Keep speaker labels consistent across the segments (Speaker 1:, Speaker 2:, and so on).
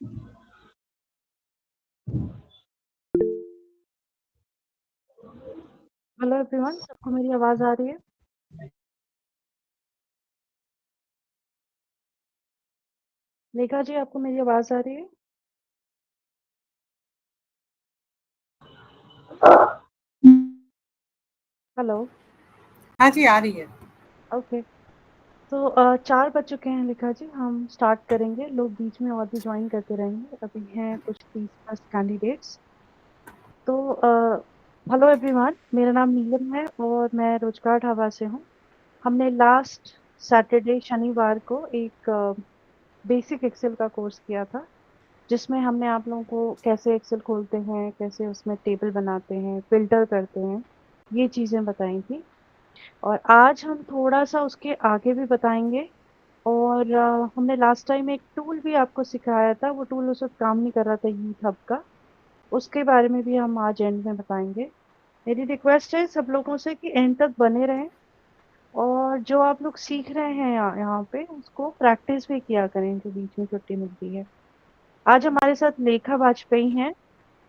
Speaker 1: Hello everyone, सबको मेरी आवाज़ आ रही है? रेखा जी, आपको मेरी आवाज़ आ रही है? हेलो,
Speaker 2: हाँ जी, आ रही है।
Speaker 1: ओके। तो 4 बज चुके हैं रेखा जी, हम स्टार्ट करेंगे। लोग बीच में और भी जॉइन करते रहेंगे। अभी हैं कुछ 30 प्लस कैंडिडेट्स। तो हेलो एवरीवन, मेरा नाम नीलम है और मैं रोजगार ढाबा से हूँ। हमने लास्ट सैटरडे शनिवार को एक बेसिक एक्सेल का कोर्स किया था, जिसमें हमने आप लोगों को कैसे एक्सेल खोलते हैं, कैसे उसमें टेबल बनाते हैं, फ़िल्टर करते हैं, ये चीज़ें बताई थी। और आज हम थोड़ा-सा उसके आगे भी बताएँगे। और हमने लास्ट टाइम एक टूल भी आपको सिखाया था, वो टूल उस वक़्त काम नहीं कर रहा था यूथ हब का, उसके बारे में भी हम आज एंड में बताएँगे। मेरी रिक्वेस्ट है सब लोगों से कि एंड तक बने रहें और जो आप लोग सीख रहे हैं यहाँ पे, उसको प्रैक्टिस भी किया करें जो बीच में छुट्टी मिलती है। आज हमारे साथ लेखा वाजपेयी हैं,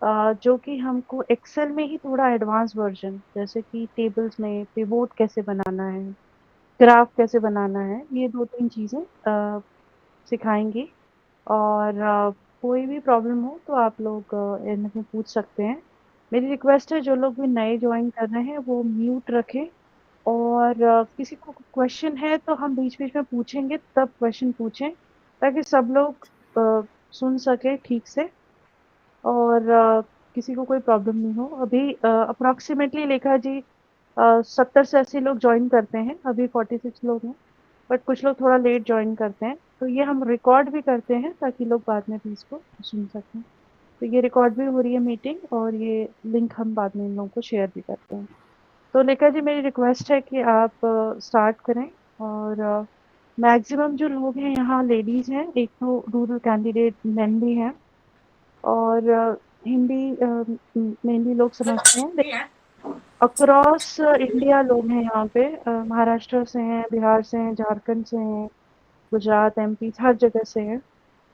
Speaker 1: जो कि हमको एक्सेल में ही थोड़ा एडवांस वर्ज़न, जैसे कि टेबल्स में पिवोट कैसे बनाना है, ग्राफ कैसे बनाना है, ये 2-3 चीज़ें सिखाएँगी। और कोई भी प्रॉब्लम हो तो आप लोग एंड में पूछ सकते हैं। मेरी रिक्वेस्ट है जो लोग भी नए जॉइन कर रहे हैं वो म्यूट रखें। और किसी को क्वेश्चन है तो हम बीच-बीच में पूछेंगे, तब क्वेश्चन पूछें, ताकि सब लोग सुन सकें ठीक से और किसी को कोई प्रॉब्लम नहीं हो। अभी अप्रॉक्सिमेटली लेखा जी 70 से 80 लोग जॉइन करते हैं, अभी 46 लोग हैं, बट कुछ लोग थोड़ा लेट जॉइन करते हैं, तो ये हम रिकॉर्ड भी करते हैं ताकि लोग बाद में भी इसको सुन सकें। तो ये रिकॉर्ड भी हो रही है मीटिंग और ये लिंक हम बाद में इन लोगों को शेयर भी करते हैं। तो लेखा जी, मेरी रिक्वेस्ट है कि आप स्टार्ट करें। और मैक्सिमम जो लोग हैं यहाँ लेडीज़ हैं, एक तो रूरल कैंडिडेट मेन भी हैं और हिंदी मेनली लोग समझते हैं, लेकिन अक्रॉस इंडिया लोग हैं यहाँ पे। महाराष्ट्र से हैं, बिहार से हैं, झारखंड से हैं, गुजरात, एमपी, हर जगह से हैं,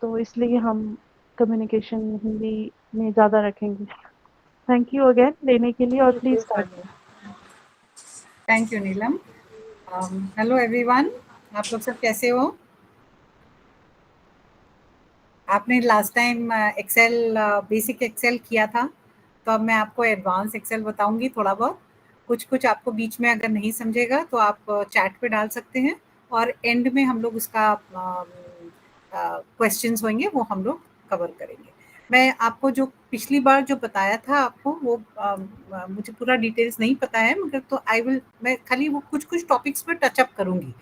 Speaker 1: तो इसलिए हम कम्युनिकेशन हिंदी में ज़्यादा रखेंगे। थैंक यू अगेन लेने के लिए और प्लीज़ स्टार्ट करें।
Speaker 2: Thank you Neelam. Hello everyone, आप लोग सब कैसे हो? आपने last time Excel basic Excel किया था, तो अब मैं आपको एडवांस एक्सेल बताऊंगी थोड़ा बहुत। कुछ कुछ आपको बीच में अगर नहीं समझेगा तो आप चैट पे डाल सकते हैं और एंड में हम लोग उसका क्वेश्चंस होंगे वो हम लोग कवर करेंगे। मैं आपको जो पिछली बार जो बताया था आपको वो मुझे पूरा डिटेल्स नहीं पता है, मगर तो मैं खाली वो कुछ कुछ टॉपिक्स पे टच अप करूंगी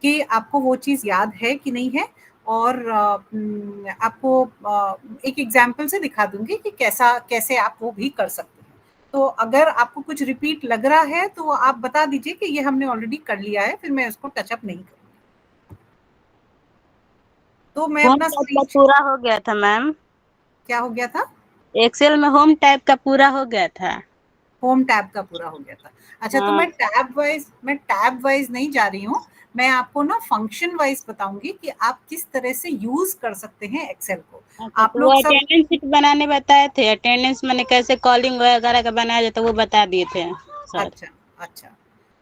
Speaker 2: कि आपको वो चीज़ याद है कि नहीं है। और आपको एक एग्जाम्पल से दिखा दूंगी कि कैसे आप वो भी कर सकते हैं। तो अगर आपको कुछ रिपीट लग रहा है तो आप बता दीजिए कि ये हमने ऑलरेडी कर लिया है, फिर मैं उसको टचअप नहीं करूंगी। तो मैं
Speaker 3: होम
Speaker 2: अपना
Speaker 3: टाइप का पूरा हो गया था मैम।
Speaker 2: क्या हो गया था?
Speaker 3: एक्सेल में होम टाइप का पूरा हो गया था।
Speaker 2: होम टैब का पूरा हो गया था। अच्छा, तो
Speaker 3: हाँ।
Speaker 2: मैं टैब वाइज नहीं जा रही हूँ, मैं आपको ना फंक्शन वाइज बताऊंगी कि आप किस तरह से यूज कर सकते हैं एक्सेल को।
Speaker 3: अच्छा,
Speaker 2: आप
Speaker 3: तो वो
Speaker 2: लोग सब
Speaker 3: अटेंडेंस शीट बनाने बताए थे, अटेंडेंस मैंने कैसे कॉलिंग वगैरह का बनाया जाता वो बता दिए थे सर।
Speaker 2: अच्छा अच्छा,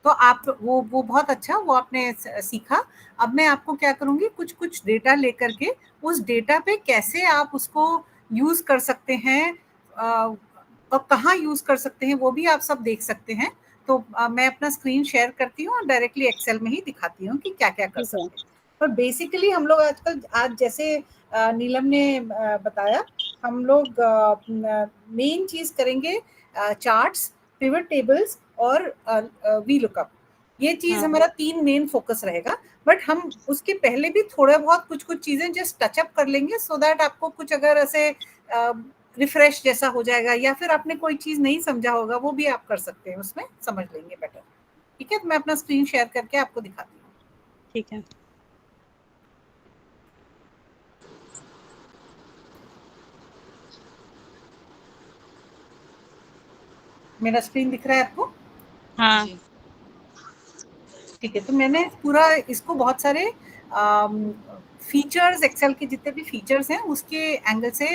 Speaker 2: तो आप वो बहुत अच्छा वो आपने सीखा। अब मैं आपको क्या करूंगी, कुछ कुछ डेटा लेकर के उस डेटा पे कैसे आप उसको यूज कर सकते हैं और कहाँ यूज कर सकते हैं वो भी आप सब देख सकते हैं। तो मैं अपना स्क्रीन शेयर करती हूँ और डायरेक्टली एक्सेल में ही दिखाती हूँ कि क्या क्या कर
Speaker 3: ठीक है।
Speaker 2: सकते हैं। पर बेसिकली हम लोग आजकल आज जैसे नीलम ने बताया, हम लोग मेन चीज करेंगे चार्ट्स, पिवट टेबल्स और वी लुकअप। ये चीज
Speaker 3: हाँ।
Speaker 2: हमारा 3 मेन फोकस रहेगा। बट हम उसके पहले भी थोड़ा बहुत कुछ कुछ चीजें जस्ट टचअप कर लेंगे, सो दैट आपको कुछ अगर ऐसे रिफ्रेश जैसा हो जाएगा या फिर आपने कोई चीज नहीं समझा होगा वो भी आप कर सकते हैं, उसमें समझ लेंगे बेटर। ठीक है, तो मैं अपना स्क्रीन शेयर करके आपको दिखाती हूँ।
Speaker 3: ठीक है।
Speaker 2: मेरा स्क्रीन दिख रहा है आपको?
Speaker 3: हाँ।
Speaker 2: ठीक है, तो मैंने पूरा इसको बहुत सारे फीचर्स, एक्सेल के जितने भी फीचर्स हैं उसके एंगल से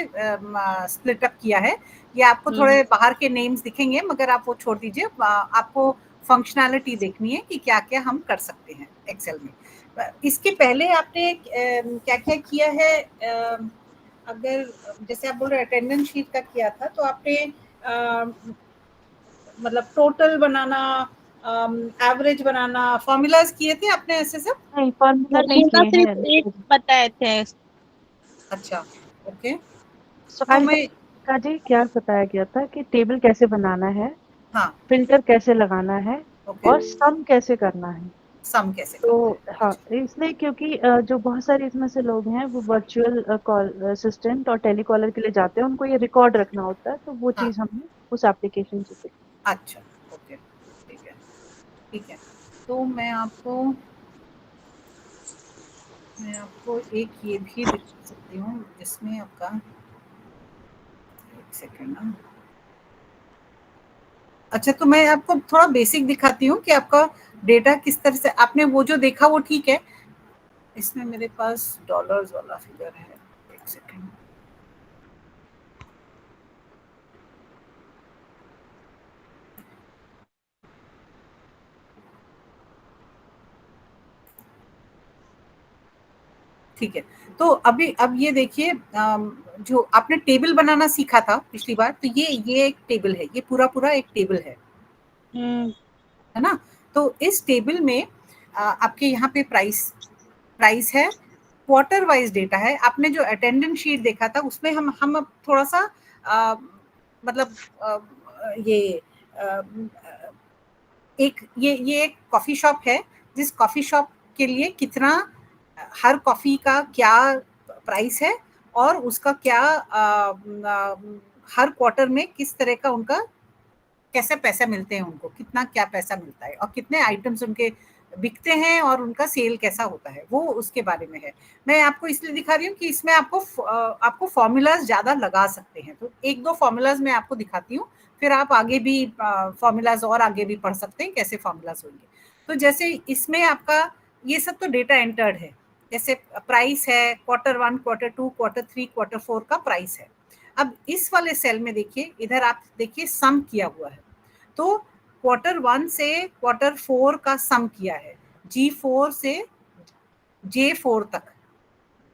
Speaker 2: स्प्लिट अप किया है। ये आपको थोड़े बाहर के नेम्स दिखेंगे, मगर आप वो छोड़ दीजिए, आपको फंक्शनैलिटी देखनी है कि क्या क्या हम कर सकते हैं एक्सेल में। इसके पहले आपने क्या क्या किया है? अगर जैसे आप बोल रहे अटेंडेंस शीट का किया था, तो आपने मतलब टोटल बनाना, एवरेज बनाना, फॉर्मूलाज किए थे आपने ऐसे सब?
Speaker 1: नहीं, फॉर्मूला नहीं
Speaker 3: फॉर्मूला
Speaker 1: किए हैं
Speaker 3: सिर्फ एक
Speaker 1: लिखा जी।
Speaker 3: बताए थे।
Speaker 2: अच्छा, ओके।
Speaker 1: सो
Speaker 2: तो
Speaker 1: आज
Speaker 2: मैं
Speaker 1: लिखा जी क्या बताया गया था कि टेबल कैसे बनाना है,
Speaker 2: हाँ,
Speaker 1: फिल्टर कैसे लगाना है,
Speaker 2: ओके,
Speaker 1: और सम कैसे करना है।
Speaker 2: सम कैसे
Speaker 1: तो
Speaker 2: करना है?
Speaker 1: हाँ,
Speaker 2: अच्छा,
Speaker 1: इसलिए क्योंकि जो बहुत सारे इसमें से लोग हैं वो वर्चुअल कॉल असिस्टेंट और टेलीकॉलर के लिए जाते हैं, उनको ये रिकॉर्ड रखना होता है, तो वो
Speaker 2: हाँ,
Speaker 1: चीज़ हमने उस एप्लीकेशन से सीखी।
Speaker 2: अच्छा, ओके, ठीक है, ठीक है। तो मैं आपको एक ये भी दिखा सकती हूँ जिसमें आपका, एक सेकेंड ना। अच्छा, तो मैं आपको थोड़ा बेसिक दिखाती हूँ कि आपका डेटा किस तरह से, आपने वो जो देखा वो ठीक है। इसमें मेरे पास डॉलर्स वाला फिगर है, एक सेकेंड। ठीक है, तो अभी अब ये देखिए, जो आपने टेबल बनाना सीखा था पिछली बार, तो ये एक टेबल है, ये पूरा पूरा एक टेबल है ना? तो इस टेबल में आपके यहाँ पे प्राइस है, क्वार्टर वाइज डेटा है। आपने जो अटेंडेंस शीट देखा था उसमें हम अब थोड़ा सा मतलब ये अ, ये एक कॉफी शॉप है, जिस कॉफी शॉप के लिए कितना, हर कॉफी का क्या प्राइस है, और उसका क्या हर क्वार्टर में किस तरह का उनका कैसे पैसे मिलते हैं, उनको कितना क्या पैसा मिलता है, और कितने आइटम्स उनके बिकते हैं, और उनका सेल कैसा होता है, वो उसके बारे में है। मैं आपको इसलिए दिखा रही हूँ कि इसमें आपको फॉर्मूलाज ज्यादा लगा सकते हैं। तो एक दो फॉर्मूलाज मैं आपको दिखाती हूँ, फिर आप आगे भी फॉर्मूलाज और आगे भी पढ़ सकते हैं कैसे फॉर्मूलाज होंगे। तो जैसे इसमें आपका ये सब तो डेटा एंटर्ड है, जैसे प्राइस है, Q1, Q2, Q3, Q4 का प्राइस है। अब इस वाले सेल में देखिए, इधर आप देखिए सम किया हुआ है, तो Q1 से Q4 का सम किया है, G4 से J4 तक,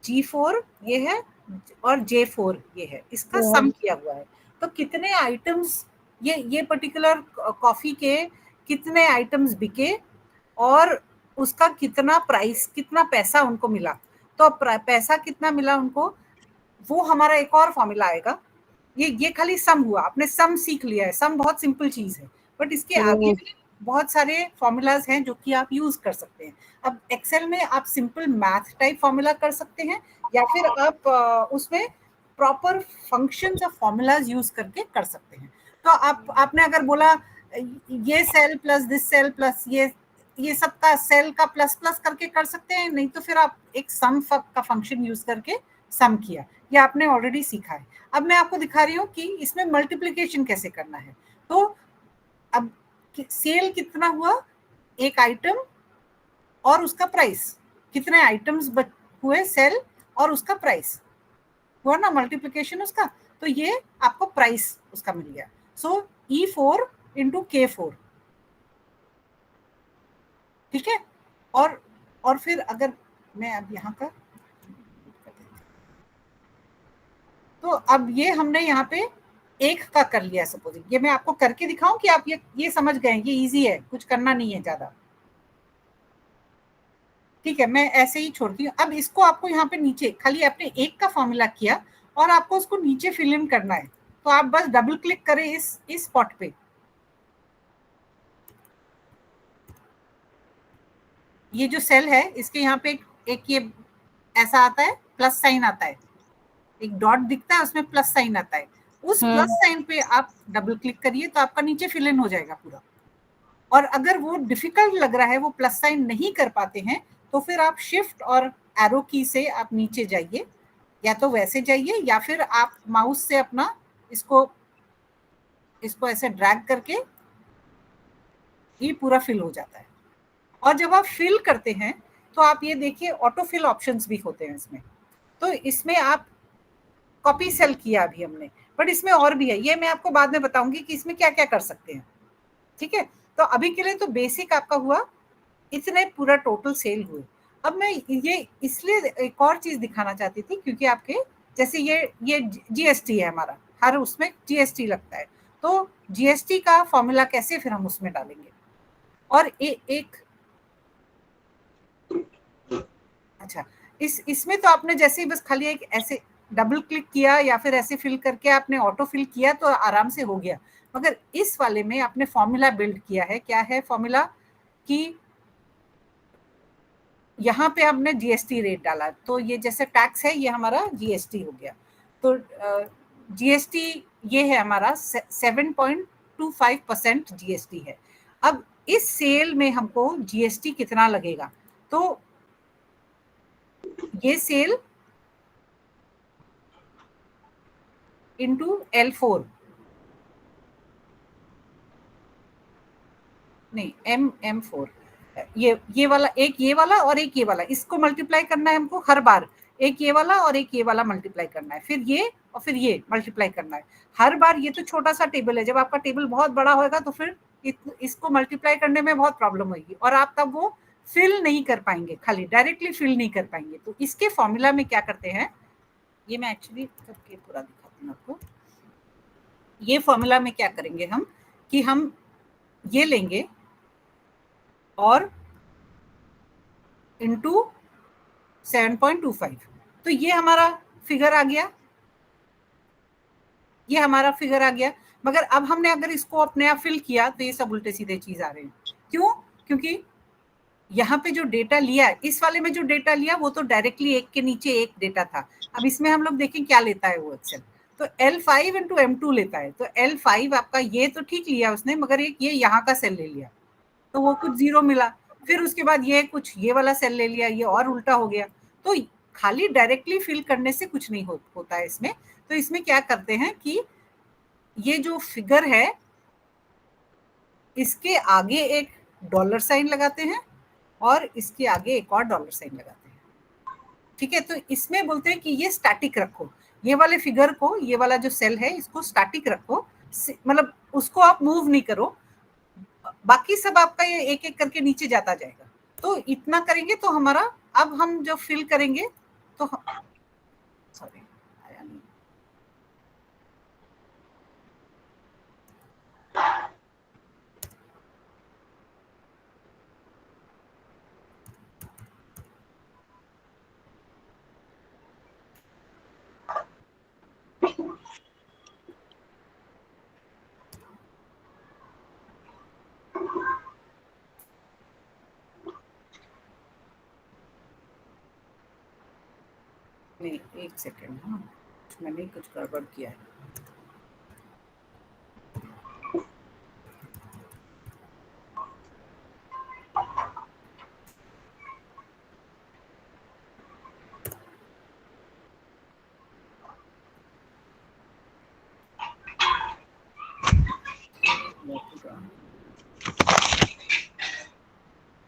Speaker 2: G4 ये है और J4 ये है, इसका सम किया हुआ है। तो कितने आइटम्स, ये पर्टिकुलर कॉफी के कितने आइटम्स बिके, और उसका कितना प्राइस, कितना पैसा उनको मिला। तो पैसा कितना मिला उनको, वो हमारा एक और फॉर्मूला आएगा। ये खाली सम हुआ, आपने सम सीख लिया है, सम बहुत सिंपल चीज है, बट इसके आगे भी बहुत सारे फॉर्मूलाज हैं जो कि आप यूज कर सकते हैं। अब एक्सेल में आप सिंपल मैथ टाइप फॉर्मूला कर सकते हैं, या फिर आप उसमें proper functions of formulas use करके कर सकते हैं। तो आपने अगर बोला ये cell plus this cell plus ये सबका सेल का प्लस प्लस करके कर सकते हैं, नहीं तो फिर आप एक सम का फंक्शन यूज करके सम किया, ये आपने ऑलरेडी सीखा है। अब मैं आपको दिखा रही हूँ कि इसमें मल्टीप्लिकेशन कैसे करना है। तो अब सेल कितना हुआ, एक आइटम और उसका प्राइस, कितने आइटम्स हुए सेल और उसका प्राइस हुआ ना, मल्टीप्लिकेशन उसका। तो ये आपको प्राइस उसका मिल गया। सो E4 इंटू K4, ठीक है। और फिर अगर मैं अब यहाँ का, तो अब ये हमने यहाँ पे एक का कर लिया सपोजिंग, ये मैं आपको करके दिखाऊं कि आप ये समझ गए, ये इजी है, कुछ करना नहीं है ज्यादा। ठीक है, मैं ऐसे ही छोड़ती हूँ। अब इसको आपको यहाँ पे नीचे, खाली आपने एक का फॉर्मूला किया और आपको उसको नीचे फिल इन करना है, तो आप बस डबल क्लिक करें इस स्पॉट पे। ये जो सेल है इसके यहाँ पे एक ये ऐसा आता है, प्लस साइन आता है, एक डॉट दिखता है, उसमें प्लस साइन आता है, उस प्लस साइन पे आप डबल क्लिक करिए तो आपका नीचे फिल इन हो जाएगा पूरा। और अगर वो डिफिकल्ट लग रहा है, वो प्लस साइन नहीं कर पाते हैं, तो फिर आप शिफ्ट और एरो की से आप नीचे जाइए, या तो वैसे जाइए, या फिर आप माउस से अपना इसको ऐसे ड्रैग करके ये पूरा फिल हो जाता है। और जब आप फिल करते हैं तो आप ये देखिए ऑटोफिल ऑप्शंस भी होते हैं इसमें। तो इसमें आप कॉपी सेल किया अभी हमने, बट इसमें और भी है, ये मैं आपको बाद में बताऊंगी कि इसमें क्या क्या कर सकते हैं। ठीक है, तो अभी के लिए तो बेसिक आपका हुआ, इतने पूरा टोटल सेल हुए। अब मैं ये इसलिए एक और चीज दिखाना चाहती थी, क्योंकि आपके जैसे ये जीएसटी है हमारा, हर उसमें जीएसटी लगता है, तो जीएसटी का फॉर्मूला कैसे फिर हम उसमें डालेंगे। और एक अच्छा, इसमें तो आपने जैसे ही बस खाली एक ऐसे डबल क्लिक किया या फिर ऐसे फिल करके आपने ऑटो फिल किया तो आराम से हो गया, मगर इस वाले में आपने फॉर्मूला बिल्ड किया है। क्या है फॉर्मूला कि यहाँ पे हमने जीएसटी रेट डाला, तो ये जैसे टैक्स है ये हमारा जीएसटी हो गया, तो जीएसटी ये है हमारा 7.25% जीएसटी है। अब इस सेल में हमको जीएसटी कितना लगेगा, तो ये सेल इंटू L4, नहीं M4, ये वाला, एक ये वाला और एक ये वाला, इसको मल्टीप्लाई करना है हमको हर बार, एक ये वाला और एक ये वाला मल्टीप्लाई करना है, फिर ये और फिर ये मल्टीप्लाई करना है हर बार। ये तो छोटा सा टेबल है, जब आपका टेबल बहुत बड़ा होगा तो फिर इसको मल्टीप्लाई करने में बहुत प्रॉब्लम होगी और आप तब वो फिल नहीं कर पाएंगे, खाली डायरेक्टली फिल नहीं कर पाएंगे। तो इसके फॉर्मूला में क्या करते हैं, ये मैं एक्चुअली करके पूरा दिखाती हूँ आपको। ये फॉर्मूला में क्या करेंगे हम कि हम ये लेंगे और इंटू 7.25, तो ये हमारा फिगर आ गया, ये हमारा फिगर आ गया। मगर अब हमने अगर इसको अपने आप फिल किया तो ये सब उल्टे सीधे चीज आ रहे हैं। क्यों? क्योंकि यहाँ पे जो डेटा लिया, इस वाले में जो डेटा लिया वो तो डायरेक्टली एक के नीचे एक डेटा था। अब इसमें हम लोग देखें क्या लेता है वो एक्सेल, तो L5 इंटू M2 लेता है। तो L5 आपका ये तो ठीक लिया उसने, मगर एक ये यहाँ का सेल ले लिया तो वो कुछ जीरो मिला, फिर उसके बाद ये कुछ ये वाला सेल ले लिया, ये और उल्टा हो गया। तो खाली डायरेक्टली फिल करने से कुछ नहीं होता है इसमें। तो इसमें क्या करते हैं कि ये जो फिगर है इसके आगे एक डॉलर साइन लगाते हैं और इसके आगे एक और डॉलर साइन लगाते हैं। ठीक है, तो इसमें बोलते हैं कि ये स्टैटिक रखो, ये वाले फिगर को, ये वाला जो सेल है इसको स्टैटिक रखो, मतलब उसको आप मूव नहीं करो, बाकी सब आपका ये एक एक करके नीचे जाता जाएगा। तो इतना करेंगे तो हमारा, अब हम जो फिल करेंगे तो सॉरी आया नहीं, नहीं एक सेकेंड, हाँ मैंने कुछ गड़बड़ किया है।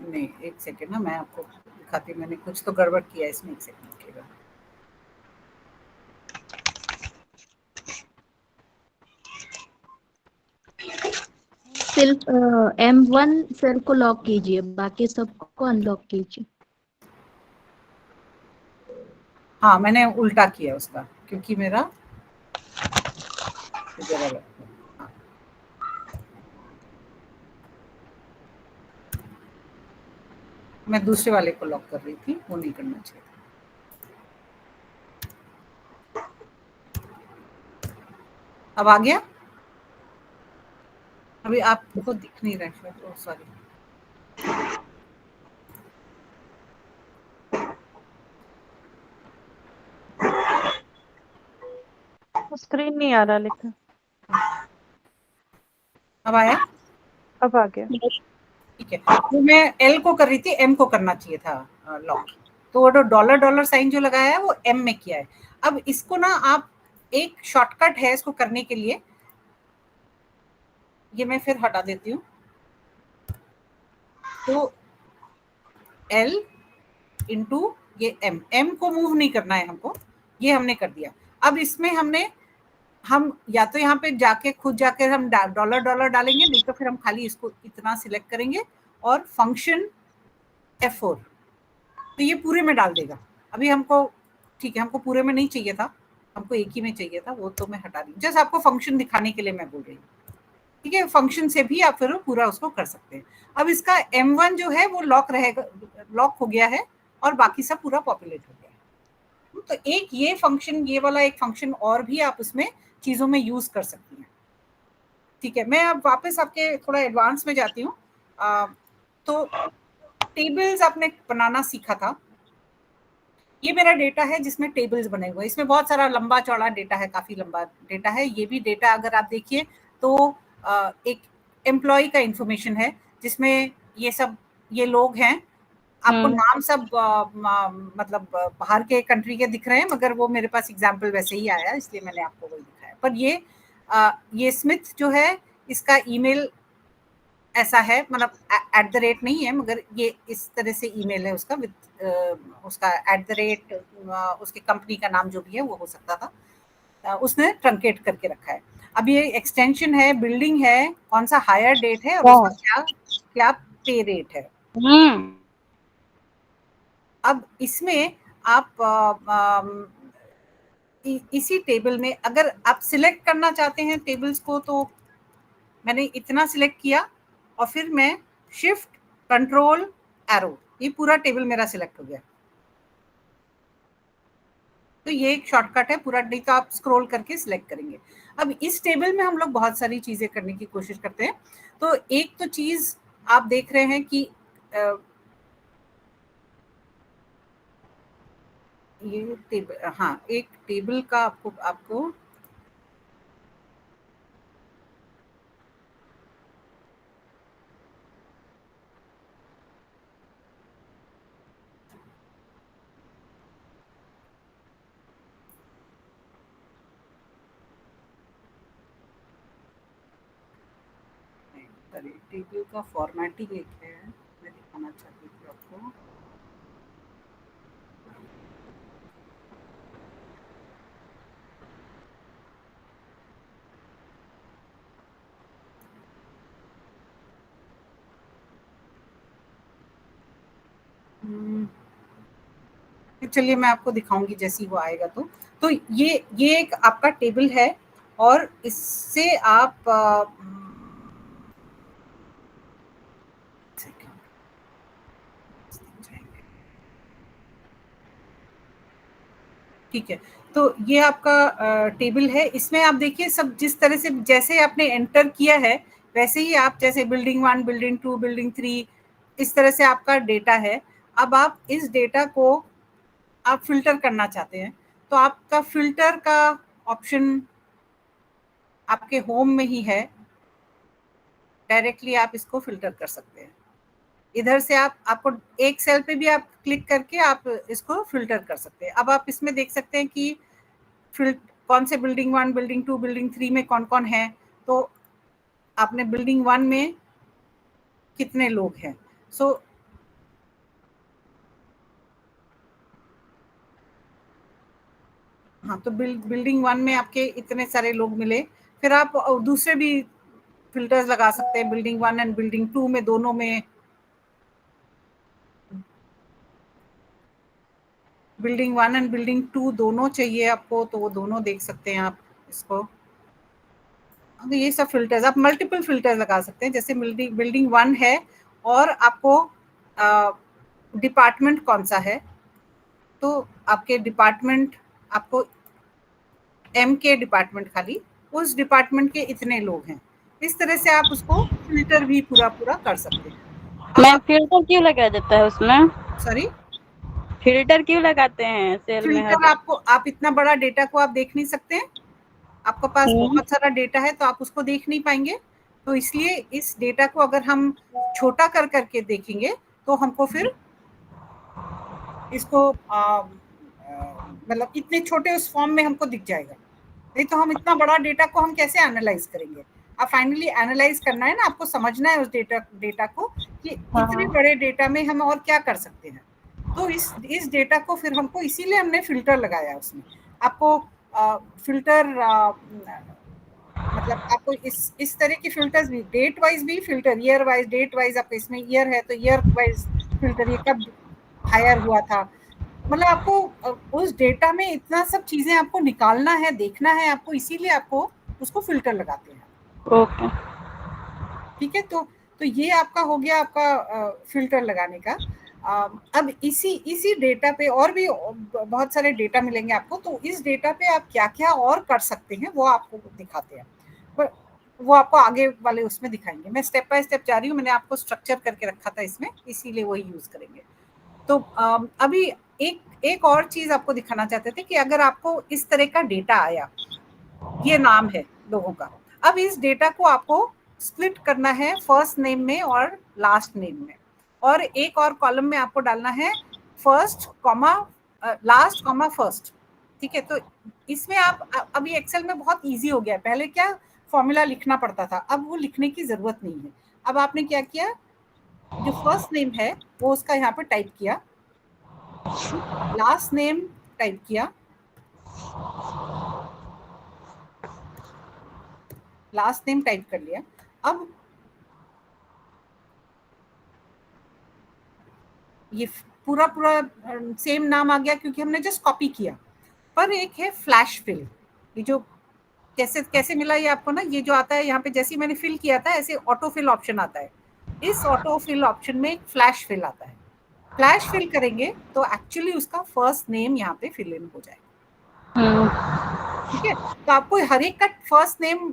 Speaker 2: नहीं एक सेकेंड ना, मैं आपको दिखाती हूँ, मैंने कुछ तो गड़बड़ किया है इसमें, एक सेकेंड रुकिएगा।
Speaker 4: सिर्फ M1 सेल को लॉक कीजिए, बाकी सबको अनलॉक कीजिए।
Speaker 2: हाँ मैंने उल्टा किया उसका, क्योंकि मेरा हाँ। मैं दूसरे वाले को लॉक कर रही थी, वो नहीं करना चाहिए था। अब आ गया, अभी आपको दिख नहीं रहा है, सॉरी।
Speaker 1: स्क्रीन नहीं आ रहा लिखा,
Speaker 2: अब आया,
Speaker 1: अब आ गया।
Speaker 2: ठीक है। तो मैं L को कर रही थी, M को करना चाहिए था लॉक, तो वो डॉलर डॉलर साइन जो लगाया है वो M में किया है। अब इसको ना आप, एक शॉर्टकट है इसको करने के लिए, ये मैं फिर हटा देती हूँ। तो L इनटू ये m को मूव नहीं करना है हमको, ये हमने कर दिया। अब इसमें हम या तो यहाँ पे जाके खुद जाके हम डॉलर डॉलर डालेंगे, नहीं तो फिर हम खाली इसको इतना सिलेक्ट करेंगे और फंक्शन F4, तो ये पूरे में डाल देगा। अभी हमको ठीक है, हमको पूरे में नहीं चाहिए था, हमको एक ही में चाहिए था, वो तो मैं हटा रही हूँ, जस्ट आपको फंक्शन दिखाने के लिए मैं बोल रही हूँ। ठीक है, फंक्शन से भी आप फिर पूरा उसको कर सकते हैं। अब इसका M1 जो है वो लॉक रहेगा, लॉक हो गया है और बाकी सब पूरा पॉपुलेट हो गया है। तो एक ये फंक्शन, ये वाला एक फंक्शन और भी आप उसमें चीजों में यूज कर सकती हैं। ठीक है, मैं अब वापस आपके थोड़ा एडवांस में जाती हूँ। तो टेबल्स आपने बनाना सीखा था, ये मेरा डेटा है जिसमें टेबल्स बने हुए हैं। इसमें बहुत सारा लंबा चौड़ा डेटा है, काफी लंबा डेटा है। ये भी डेटा अगर आप देखिए तो एक एम्प्लॉय का इंफॉर्मेशन है जिसमें ये सब ये लोग हैं। आपको नाम सब मतलब बाहर के कंट्री के दिख रहे हैं, मगर वो मेरे पास एग्जाम्पल वैसे ही आया इसलिए मैंने आपको वही दिखाया। पर ये स्मिथ जो है इसका ईमेल ऐसा है, मतलब @ नहीं है, मगर ये इस तरह से ईमेल है उसका, विद उसका @ उसके कंपनी का नाम जो भी है वो हो सकता था, उसने ट्रंकेट करके रखा है। अब ये एक्सटेंशन है, बिल्डिंग है, कौन सा हायर डेट है और उसका क्या पे रेट है। अब इसमें आप इसी टेबल में अगर आप सिलेक्ट करना चाहते हैं टेबल्स को, तो मैंने इतना सिलेक्ट किया और फिर मैं शिफ्ट कंट्रोल एरो, ये पूरा टेबल मेरा सिलेक्ट हो गया। तो ये एक शॉर्टकट है पूरा, नहीं तो आप स्क्रॉल करके सिलेक्ट करेंगे। अब इस टेबल में हम लोग बहुत सारी चीजें करने की कोशिश करते हैं। तो एक तो चीज आप देख रहे हैं कि ये टेबल, हाँ, एक टेबल का आपको टेबल का फॉर्मेटिंग एक है, मैं दिखाना चाहती थी आपको। चलिए मैं आपको दिखाऊंगी जैसे ही वो आएगा। तो ये एक आपका टेबल है और इससे आप ठीक है, तो ये आपका टेबल है। इसमें आप देखिए सब जिस तरह से जैसे आपने एंटर किया है वैसे ही आप, जैसे बिल्डिंग 1, बिल्डिंग 2, बिल्डिंग 3, इस तरह से आपका डेटा है। अब आप इस डेटा को आप फिल्टर करना चाहते हैं, तो आपका फिल्टर का ऑप्शन आपके होम में ही है, डायरेक्टली आप इसको फिल्टर कर सकते हैं। इधर से आपको एक सेल पे भी आप क्लिक करके आप इसको फिल्टर कर सकते हैं। अब आप इसमें देख सकते हैं कि कौन से बिल्डिंग 1, बिल्डिंग 2, बिल्डिंग 3 में कौन कौन है। तो आपने बिल्डिंग 1 में कितने लोग हैं, सो हाँ, तो बिल्डिंग 1 में आपके इतने सारे लोग मिले। फिर आप दूसरे भी फिल्टर्स लगा सकते हैं, बिल्डिंग 1 एंड बिल्डिंग 2 में, दोनों में। बिल्डिंग 1 एंड बिल्डिंग 2 दोनों चाहिए आपको, तो वो दोनों देख सकते हैं आप इसको। तो ये सब फिल्टर्स, आप मल्टीपल फिल्टर्स लगा सकते हैं। जैसे बिल्डिंग 1 है और आपको डिपार्टमेंट कौन सा है, तो आपके डिपार्टमेंट, आपको M के डिपार्टमेंट, खाली उस डिपार्टमेंट के इतने लोग हैं। इस तरह से आप उसको फिल्टर भी पूरा कर सकते हैं।
Speaker 3: मैम फिल्टर क्यों लगा देता है उसमें?
Speaker 2: सॉरी,
Speaker 3: फिल्टर क्यों लगाते हैं सेल में?
Speaker 2: फिल्टर आप इतना बड़ा डेटा को आप देख नहीं सकते हैं, आपके पास बहुत सारा डेटा है तो आप उसको देख नहीं पाएंगे। तो इसलिए इस डेटा को अगर हम छोटा करके देखेंगे तो हमको फिर इसको मतलब इतने छोटे उस फॉर्म में हमको दिख जाएगा। नहीं तो हम इतना बड़ा डेटा को हम कैसे एनालाइज करेंगे। आप फाइनली एनालाइज करना है ना, आपको समझना है उस डेटा को कि इतने बड़े डेटा में हम और क्या कर सकते हैं। तो इस डेटा को फिर हमको इसीलिए हमने फिल्टर लगाया उसमें। आपको फिल्टर मतलब आपको इस तरह की फिल्टर्स भी, डेट वाइज भी filter, year wise, date wise, आपको इसमें ईयर है तो ईयर वाइज फिल्टर, ये कब हायर हुआ था, मतलब आपको उस डेटा में इतना सब चीजें आपको निकालना है, देखना है आपको, इसीलिए आपको उसको फिल्टर लगाते हैं।
Speaker 3: ओके।
Speaker 2: ठीक है, तो ये आपका हो गया आपका फिल्टर लगाने का। अब इसी डेटा पे और भी बहुत सारे डेटा मिलेंगे आपको, तो इस डेटा पे आप क्या क्या और कर सकते हैं वो आपको दिखाते हैं, पर वो आपको आगे वाले उसमें दिखाएंगे। मैं स्टेप बाय स्टेप जा रही हूँ, मैंने आपको स्ट्रक्चर करके रखा था इसमें, इसीलिए वही यूज करेंगे। तो अभी एक और चीज आपको दिखाना चाहते थे कि अगर आपको इस तरह का डेटा आया, ये नाम है लोगों का, अब इस डेटा को आपको स्प्लिट करना है फर्स्ट नेम में और लास्ट नेम में, और एक और कॉलम में आपको डालना है first comma last comma first. ठीक है, तो इसमें आप अभी एक्सेल में बहुत इजी हो गया है, पहले क्या फॉर्मूला लिखना पड़ता था, अब वो लिखने की जरूरत नहीं है। अब आपने क्या किया, जो फर्स्ट नेम है वो उसका यहाँ पे टाइप किया, लास्ट नेम टाइप किया, लास्ट नेम टाइप कर लिया। अब ये पूरा सेम नाम आ गया क्योंकि हमने जस्ट कॉपी किया। पर एक है फ्लैश फिल, ये जो कैसे मिला ये आपको ना, ये जो आता है यहाँ पे, जैसे मैंने फिल किया था ऐसे ऑटो फिल ऑप्शन आता है, इस ऑटो फिल ऑप्शन में एक फ्लैश फिल आता है। फ्लैश फिल करेंगे तो एक्चुअली उसका फर्स्ट नेम यहाँ पे फिल इन हो जाएगा। ठीक है, तो आपको हर एक का फर्स्ट नेम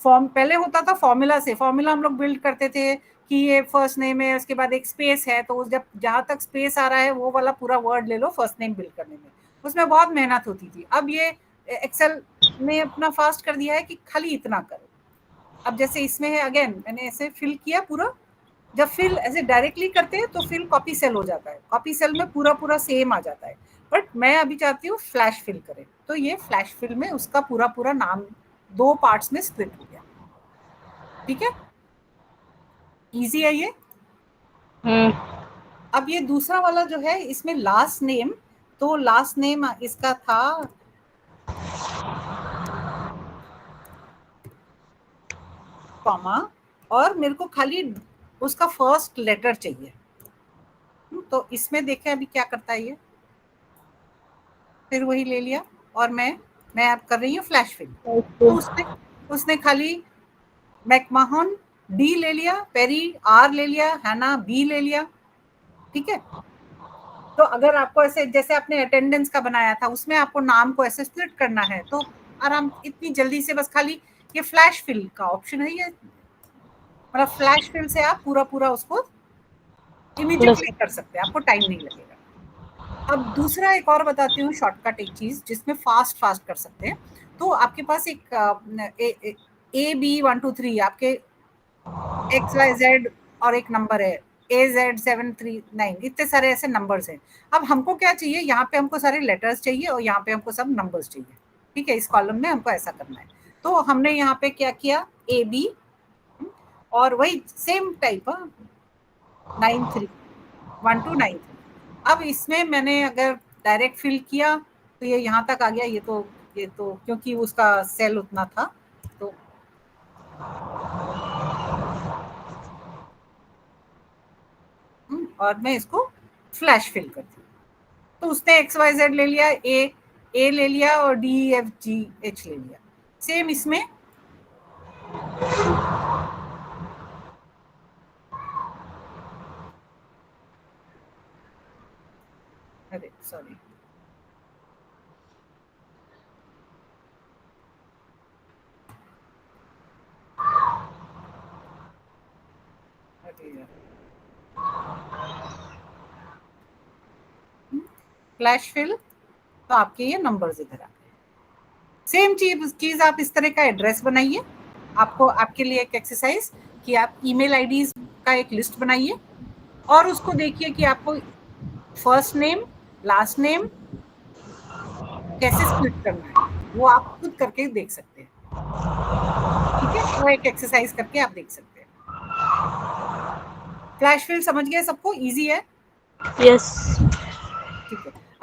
Speaker 2: फॉर्म, पहले होता था फॉर्मूला से, फॉर्मूला हम लोग बिल्ड करते थे कि ये फर्स्ट नेम है, उसके बाद एक स्पेस है, तो जब जहाँ तक स्पेस आ रहा है वो वाला पूरा वर्ड ले लो फर्स्ट नेम बिल्ड करने में, उसमें बहुत मेहनत होती थी। अब ये एक्सेल ने अपना फास्ट कर दिया है कि खाली इतना करो। अब जैसे इसमें है, अगेन मैंने ऐसे फिल किया पूरा, जब फिल ऐसे डायरेक्टली करते हैं तो फिल कॉपी सेल हो जाता है, कॉपी सेल में पूरा सेम आ जाता है, बट मैं अभी चाहती हूँ फ्लैश फिल करें, तो ये फ्लैश फिल में उसका पूरा नाम 2 पार्ट्स में स्प्लिट हो गया। ठीक है, इजी है ये। अब ये दूसरा वाला जो है, इसमें लास्ट नेम, तो लास्ट नेम इसका था कॉमा, और मेरे को खाली उसका फर्स्ट लेटर चाहिए, तो इसमें देखें अभी क्या करता है ये, फिर वही ले लिया, और मैं अब कर रही हूँ फ्लैश फिल। तो उसने खाली मैकमाहन डी ले लिया, पेरी आर ले लिया, हैना बी ले लिया। ठीक है, तो अगर आपको ऐसे जैसे आपने अटेंडेंस का बनाया था उसमें आपको नाम को ऐसे स्प्लिट करना है, तो आराम इतनी जल्दी से बस खाली ये फ्लैश फिल का ऑप्शन है, ये मतलब फ्लैश फिल से आप पूरा उसको इमीडिएटली कर सकते हैं, आपको टाइम नहीं लगेगा। अब दूसरा एक और बताती हूँ शॉर्टकट, एक चीज जिसमें फास्ट कर सकते हैं। तो आपके पास एक AB123 आपके XYZ और एक नंबर है AZ739, इतने सारे ऐसे नंबर्स हैं। अब हमको क्या चाहिए, यहाँ पे हमको सारे लेटर्स चाहिए और यहाँ पे हमको सब नंबर्स चाहिए। ठीक है, इस कॉलम में हमको ऐसा करना है, तो हमने यहाँ पे क्या किया, AB और वही सेम टाइप 93 1293। अब इसमें मैंने अगर डायरेक्ट फिल किया तो ये यहाँ तक आ गया, ये तो क्योंकि उसका सेल उतना था, तो और मैं इसको फ्लैश फिल करती हूँ, तो उसने XYZ ले लिया, A ले लिया और DEFGH ले लिया। सेम इसमें अरे सॉरी, फ्लैश फिल, तो आपके ये नंबर्स इधर आ गए। सेम चीज आप इस तरह का एड्रेस बनाइए। आपको आपके लिए एक एक्सरसाइज कि आप ईमेल आईडीज का एक लिस्ट बनाइए और उसको देखिए कि आपको फर्स्ट नेम लास्ट नेम कैसे स्प्लिट करना है, वो आप खुद करके देख सकते हैं। ठीक है, वो एक एक्सरसाइज करके आप देख सकते हैं। फ्लैश फिल समझ गए सबको, इजी है?
Speaker 3: यस।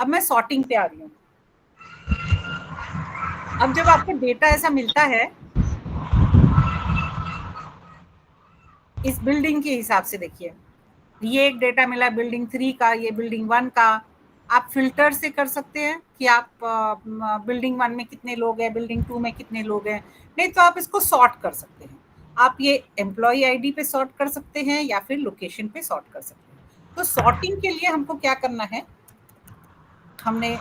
Speaker 2: अब मैं सॉर्टिंग पे आ रही हूँ। अब जब आपको डेटा ऐसा मिलता है इस बिल्डिंग के हिसाब से, देखिए ये एक डेटा मिला बिल्डिंग 3 का, ये बिल्डिंग 1 का, आप फिल्टर से कर सकते हैं कि आप बिल्डिंग 1 में कितने लोग हैं, बिल्डिंग 2 में कितने लोग हैं। नहीं तो आप इसको सॉर्ट कर सकते हैं। आप ये एम्प्लॉय आईडी पे सॉर्ट कर सकते हैं या फिर लोकेशन पे सॉर्ट कर सकते हैं। तो सॉर्टिंग के लिए हमको क्या करना है, हमने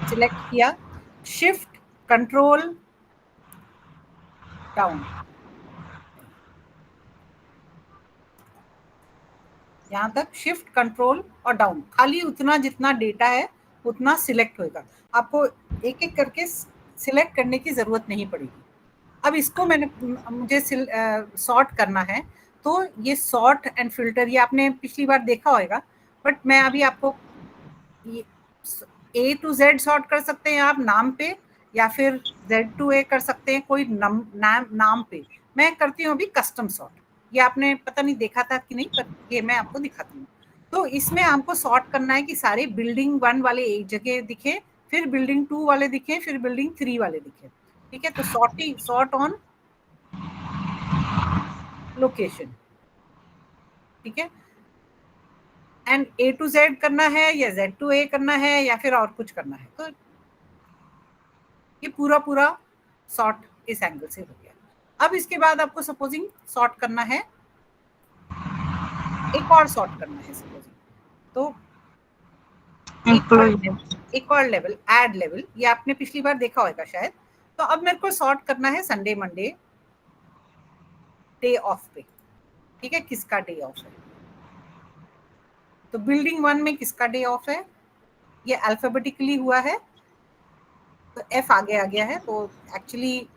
Speaker 2: सिलेक्ट किया शिफ्ट कंट्रोल डाउन, यहाँ तक शिफ्ट कंट्रोल और डाउन, खाली उतना जितना डेटा है उतना सिलेक्ट होगा। आपको एक एक करके सिलेक्ट करने की जरूरत नहीं पड़ेगी। अब इसको मुझे सॉर्ट करना है, तो ये सॉर्ट एंड फिल्टर ये आपने पिछली बार देखा होगा, बट मैं अभी आपको A to Z सॉर्ट कर सकते हैं आप नाम पे, या फिर Z to A कर सकते हैं कोई नाम पे। मैं करती हूँ अभी कस्टम सॉर्ट, ये आपने पता नहीं देखा था कि नहीं, पर ये मैं आपको दिखाती हूँ। तो इसमें हमको सॉर्ट करना है कि सारे बिल्डिंग 1 वाले एक जगह दिखे, फिर बिल्डिंग 2 वाले दिखे, फिर बिल्डिंग 3 वाले दिखे। ठीक है, तो सॉर्ट ऑन लोकेशन। ठीक है, एंड A to Z करना है या Z to A करना है या फिर और कुछ करना है। तो ये पूरा सॉर्ट इस एंगल से हो गया। अब इसके बाद आपको सपोजिंग सॉर्ट करना है, एक और सॉर्ट करना है सपोजिंग, तो एक और लेवल ऐड लेवल, ये आपने पिछली बार देखा होगा शायद। तो अब मेरे को सॉर्ट करना है संडे मंडे डे ऑफ पे। ठीक है, किसका डे ऑफ है, तो बिल्डिंग 1 में किसका डे ऑफ है, ये अल्फाबेटिकली हुआ है तो F आगे आ गया है। तो एक्चुअली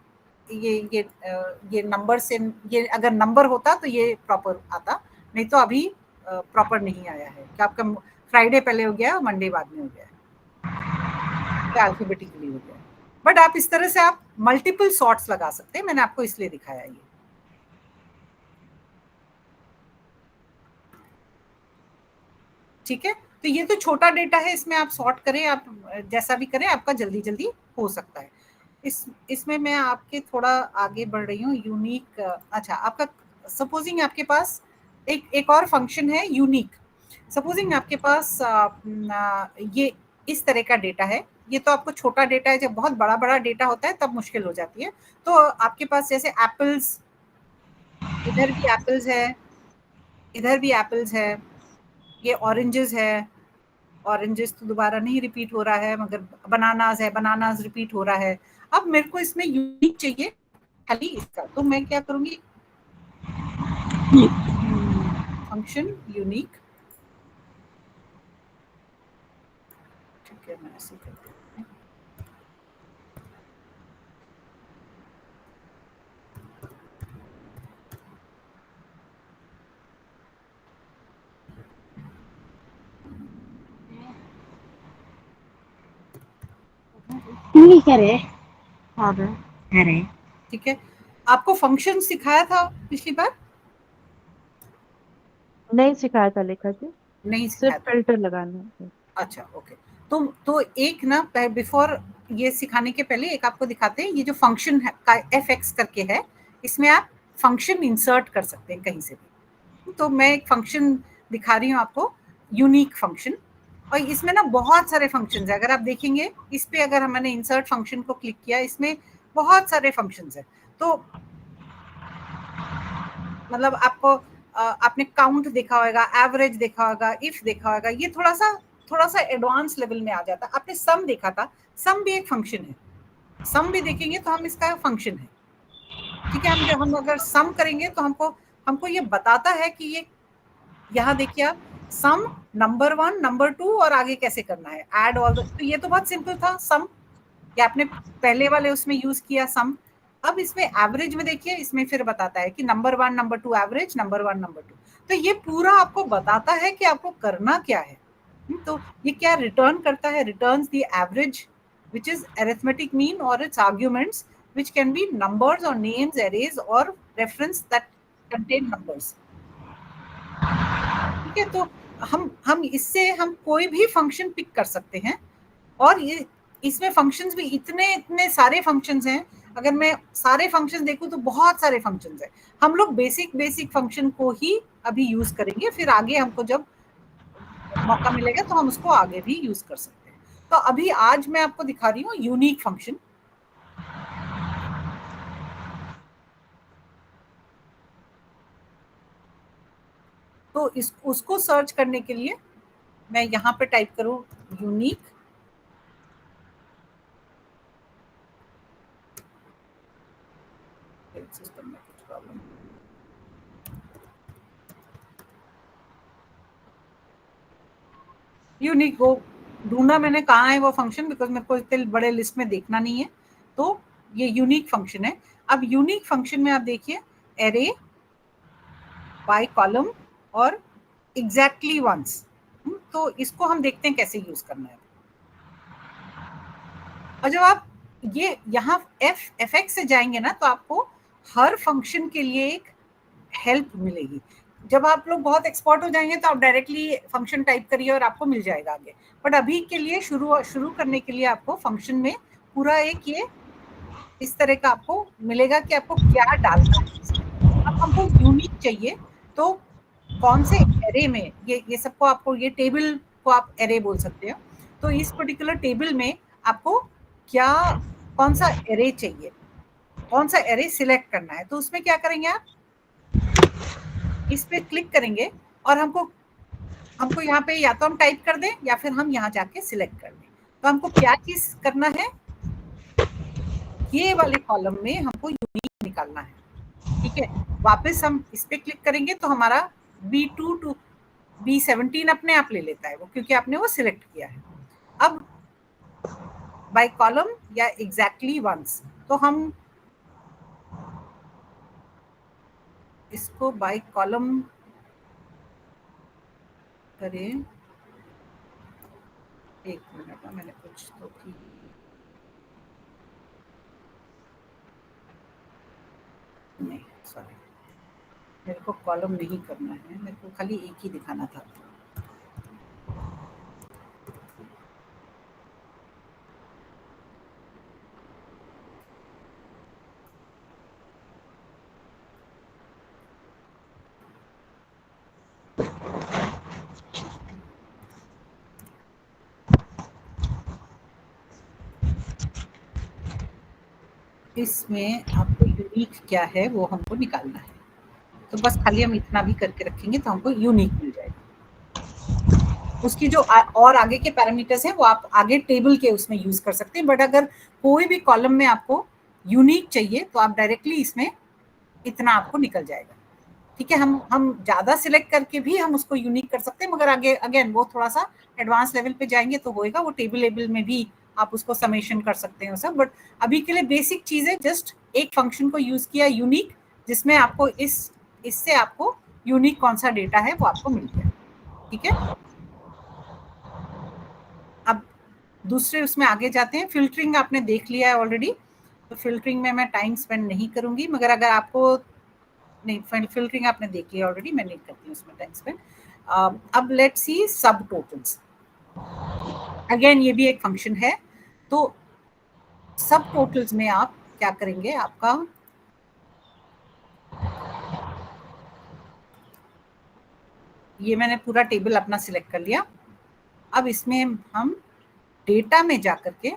Speaker 2: ये नंबर से, ये अगर नंबर होता तो ये प्रॉपर आता, नहीं तो अभी प्रॉपर नहीं आया है कि आपका फ्राइडे पहले हो गया मंडे बाद में हो गया, तो अल्फाबेटिकली हो गया। बट आप इस तरह से आप मल्टीपल सॉर्ट्स लगा सकते हैं, मैंने आपको इसलिए दिखाया ये। ठीक है, तो ये तो छोटा डेटा है, इसमें आप सॉर्ट करें, आप जैसा भी करें आपका जल्दी जल्दी हो सकता है। इसमें मैं आपके थोड़ा आगे बढ़ रही हूँ। यूनिक, अच्छा आपका सपोजिंग आपके पास एक और फंक्शन है यूनिक। सपोजिंग आपके पास ये इस तरह का डेटा है, ये तो आपको छोटा डेटा है, जब बहुत बड़ा बड़ा डेटा होता है तब मुश्किल हो जाती है। तो आपके पास जैसे एप्पल्स, इधर भी एप्पल्स है, इधर भी एप्पल्स है, ये ऑरेंजेस है, ऑरेंजेस तो दोबारा नहीं रिपीट हो रहा है, मगर बनानास है, बनानास रिपीट हो रहा है। अब मेरे को इसमें यूनिक चाहिए खाली इसका, तो मैं क्या करूंगी, फंक्शन यूनिक। ठीक है, मैं ऐसे करती हूँ। ठीक है, आपको फंक्शन सिखाया था पिछली बार?
Speaker 1: नहीं सिखाया था लेखा जी,
Speaker 2: नहीं
Speaker 1: सिर्फ
Speaker 2: सिखाया था।
Speaker 1: फिल्टर लगाना है।
Speaker 2: अच्छा ओके, तो एक ना बिफोर ये सिखाने के पहले एक आपको दिखाते हैं, ये जो फंक्शन है का fx करके है, इसमें आप फंक्शन इंसर्ट कर सकते हैं कहीं से भी। तो मैं एक फंक्शन दिखा रही हूँ आपको, यूनिक फंक्शन, और इसमें ना बहुत सारे फंक्शंस है। अगर आप देखेंगे इस पे, अगर मैंने इंसर्ट फंक्शन को क्लिक किया, इसमें बहुत सारे फंक्शंस है। तो मतलब आपको आपने काउंट देखा होगा, एवरेज देखा होगा, इफ देखा होगा, ये थोड़ा सा एडवांस लेवल में आ जाता है। आपने सम देखा था, सम भी एक फंक्शन है, सम भी देखेंगे तो हम इसका फंक्शन है। ठीक है, हम अगर सम करेंगे तो हमको ये बताता है कि ये, यहाँ देखिए आप, सम नंबर 1 नंबर 2 और आगे कैसे करना है, ऐड ऑल। तो ये तो बहुत सिंपल था सम, ये आपने पहले वाले उसमें यूज किया सम। अब इसमें एवरेज में देखिए, इसमें फिर बताता है कि number 1 number 2 average, number 1 number 2। तो ये पूरा आपको बताता है कि आपको करना क्या है। तो ये क्या रिटर्न करता है, returns the average which is arithmetic mean or its arguments, which can be numbers or names, arrays or reference that contain numbers. ठीक है, तो हम इससे हम कोई भी फंक्शन पिक कर सकते हैं, और ये इसमें फंक्शंस भी इतने सारे फंक्शंस हैं। अगर मैं सारे फंक्शंस देखूं तो बहुत सारे फंक्शंस हैं। हम लोग बेसिक फंक्शन को ही अभी यूज करेंगे, फिर आगे हमको जब मौका मिलेगा तो हम उसको आगे भी यूज कर सकते हैं। तो अभी आज मैं आपको दिखा रही हूँ यूनिक फंक्शन। तो उसको सर्च करने के लिए मैं यहाँ पे टाइप करूँ यूनिक, सिस्टम में कुछ प्रॉब्लम, यूनिक वो ढूंढा मैंने, कहाँ है वो फंक्शन, बिकॉज मेरे को इतने बड़े लिस्ट में देखना नहीं है। तो ये यूनिक फंक्शन है। अब यूनिक फंक्शन में आप देखिए एरे बाय कॉलम और एग्जैक्टली वंस। तो इसको हम देखते हैं कैसे यूज करना है। और जब आप ये यहाँ fx से जाएंगे ना, तो आपको हर फंक्शन के लिए एक हेल्प मिलेगी। जब आप लोग बहुत एक्सपर्ट हो जाएंगे तो आप डायरेक्टली फंक्शन टाइप करिए और आपको मिल जाएगा आगे। बट अभी के लिए शुरू करने के लिए आपको फंक्शन में पूरा एक ये इस तरह का आपको मिलेगा कि आपको क्या डालना है। अब हमको यूनिक चाहिए, तो कौन से एरे में, ये सबको आपको, ये टेबल को आप एरे बोल सकते हो। तो इस पर्टिकुलर टेबल में आपको कौन सा एरे चाहिए, कौन सा एरे सिलेक्ट करना है। तो उसमें क्या करेंगे, आप इस पे क्लिक करेंगे और हमको यहाँ पे या तो हम टाइप कर दें या फिर हम यहाँ जाके सिलेक्ट कर दें। तो हमको क्या चीज करना है, ये वाले कॉलम में हमको यूनिक निकालना है। ठीक है, वापस हम इस पे क्लिक करेंगे तो हमारा B2 to B17 अपने आप ले लेता है वो, क्योंकि आपने वो सिलेक्ट किया है। अब बाय कॉलम या एग्जैक्टली वंस, तो हम इसको बाय कॉलम करें। एक मिनट, मैंने कुछ तो की, नहीं सॉरी, मेरे को कॉलम नहीं करना है, मेरे को खाली एक ही दिखाना था। इसमें आपको यूनिक क्या है वो हमको निकालना है। तो बस खाली हम इतना भी करके रखेंगे तो हमको यूनिक मिल जाएगा। उसकी जो और आगे के पैरामीटर्स हैं वो आप आगे टेबल के उसमें यूज कर सकते हैं। बट अगर कोई भी कॉलम में आपको यूनिक चाहिए तो आप डायरेक्टली इसमें इतना आपको निकल जाएगा। ठीक है, हम ज्यादा सिलेक्ट करके भी हम उसको यूनिक कर सकते हैं, मगर आगे अगेन वो थोड़ा सा एडवांस लेवल पे जाएंगे तो होएगा, वो टेबल में भी आप उसको समेशन कर सकते हैं सब। बट अभी के लिए बेसिक चीज है, जस्ट एक फंक्शन को यूज किया यूनिक, जिसमें आपको इससे आपको यूनिक कौन सा डेटा है वो आपको मिल गया। ठीक है, अब दूसरे उसमें आगे जाते हैं। फिल्टरिंग आपने देख लिया है ऑलरेडी, तो फिल्टरिंग में मैं टाइम स्पेंड नहीं करूंगी, मगर अगर आपको नहीं, फिल्टरिंग आपने देख लिया ऑलरेडी, मैं नहीं करती उसमें टाइम स्पेंड। अब लेट्स सी सब टोटल्स। अगेन ये भी एक फंक्शन है। तो सब टोटल्स में आप क्या करेंगे, आपका ये मैंने पूरा टेबल अपना सिलेक्ट कर लिया। अब इसमें हम डेटा में जाकर के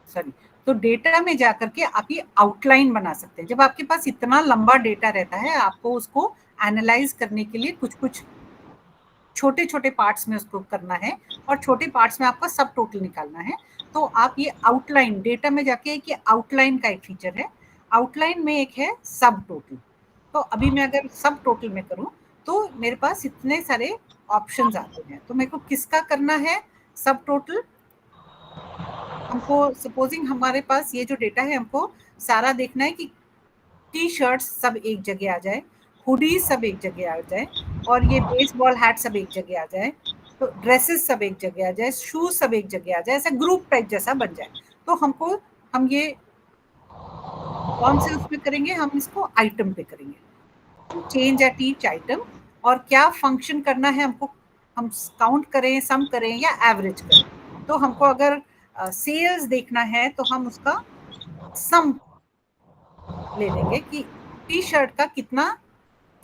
Speaker 2: सॉरी, तो डेटा में जाकर के आप ये आउटलाइन बना सकते हैं। जब आपके पास इतना लंबा डेटा रहता है, आपको उसको एनालाइज करने के लिए कुछ कुछ छोटे छोटे पार्ट्स में उसको करना है, और छोटे पार्ट्स में आपका सब टोटल निकालना है। तो आप ये आउटलाइन, डेटा में जाके एक आउटलाइन का एक फीचर है, आउटलाइन में एक है सब टोटल। तो अभी मैं अगर सब टोटल में करूं तो मेरे पास इतने सारे ऑप्शंस आते हैं। तो मेरे को किसका करना है सब टोटल, हमको सपोजिंग हमारे पास ये जो डेटा है हमको सारा देखना है कि टी शर्ट्स सब एक जगह आ जाए, हुडी सब एक जगह आ जाए, और ये बेसबॉल हैट सब एक जगह आ जाए, तो ड्रेसेस सब एक जगह आ जाए, शूज सब एक जगह आ जाए, ऐसा ग्रुप टाइप जैसा बन जाए। तो हम ये कौन से उसमें करेंगे, हम इसको आइटम पे करेंगे, चेंज एट ईच आइटम, और क्या फंक्शन करना है हमको, हम काउंट करें, सम करें या एवरेज करें। तो हमको अगर सेल्स देखना है तो हम उसका सम ले लेंगे कि टी शर्ट का कितना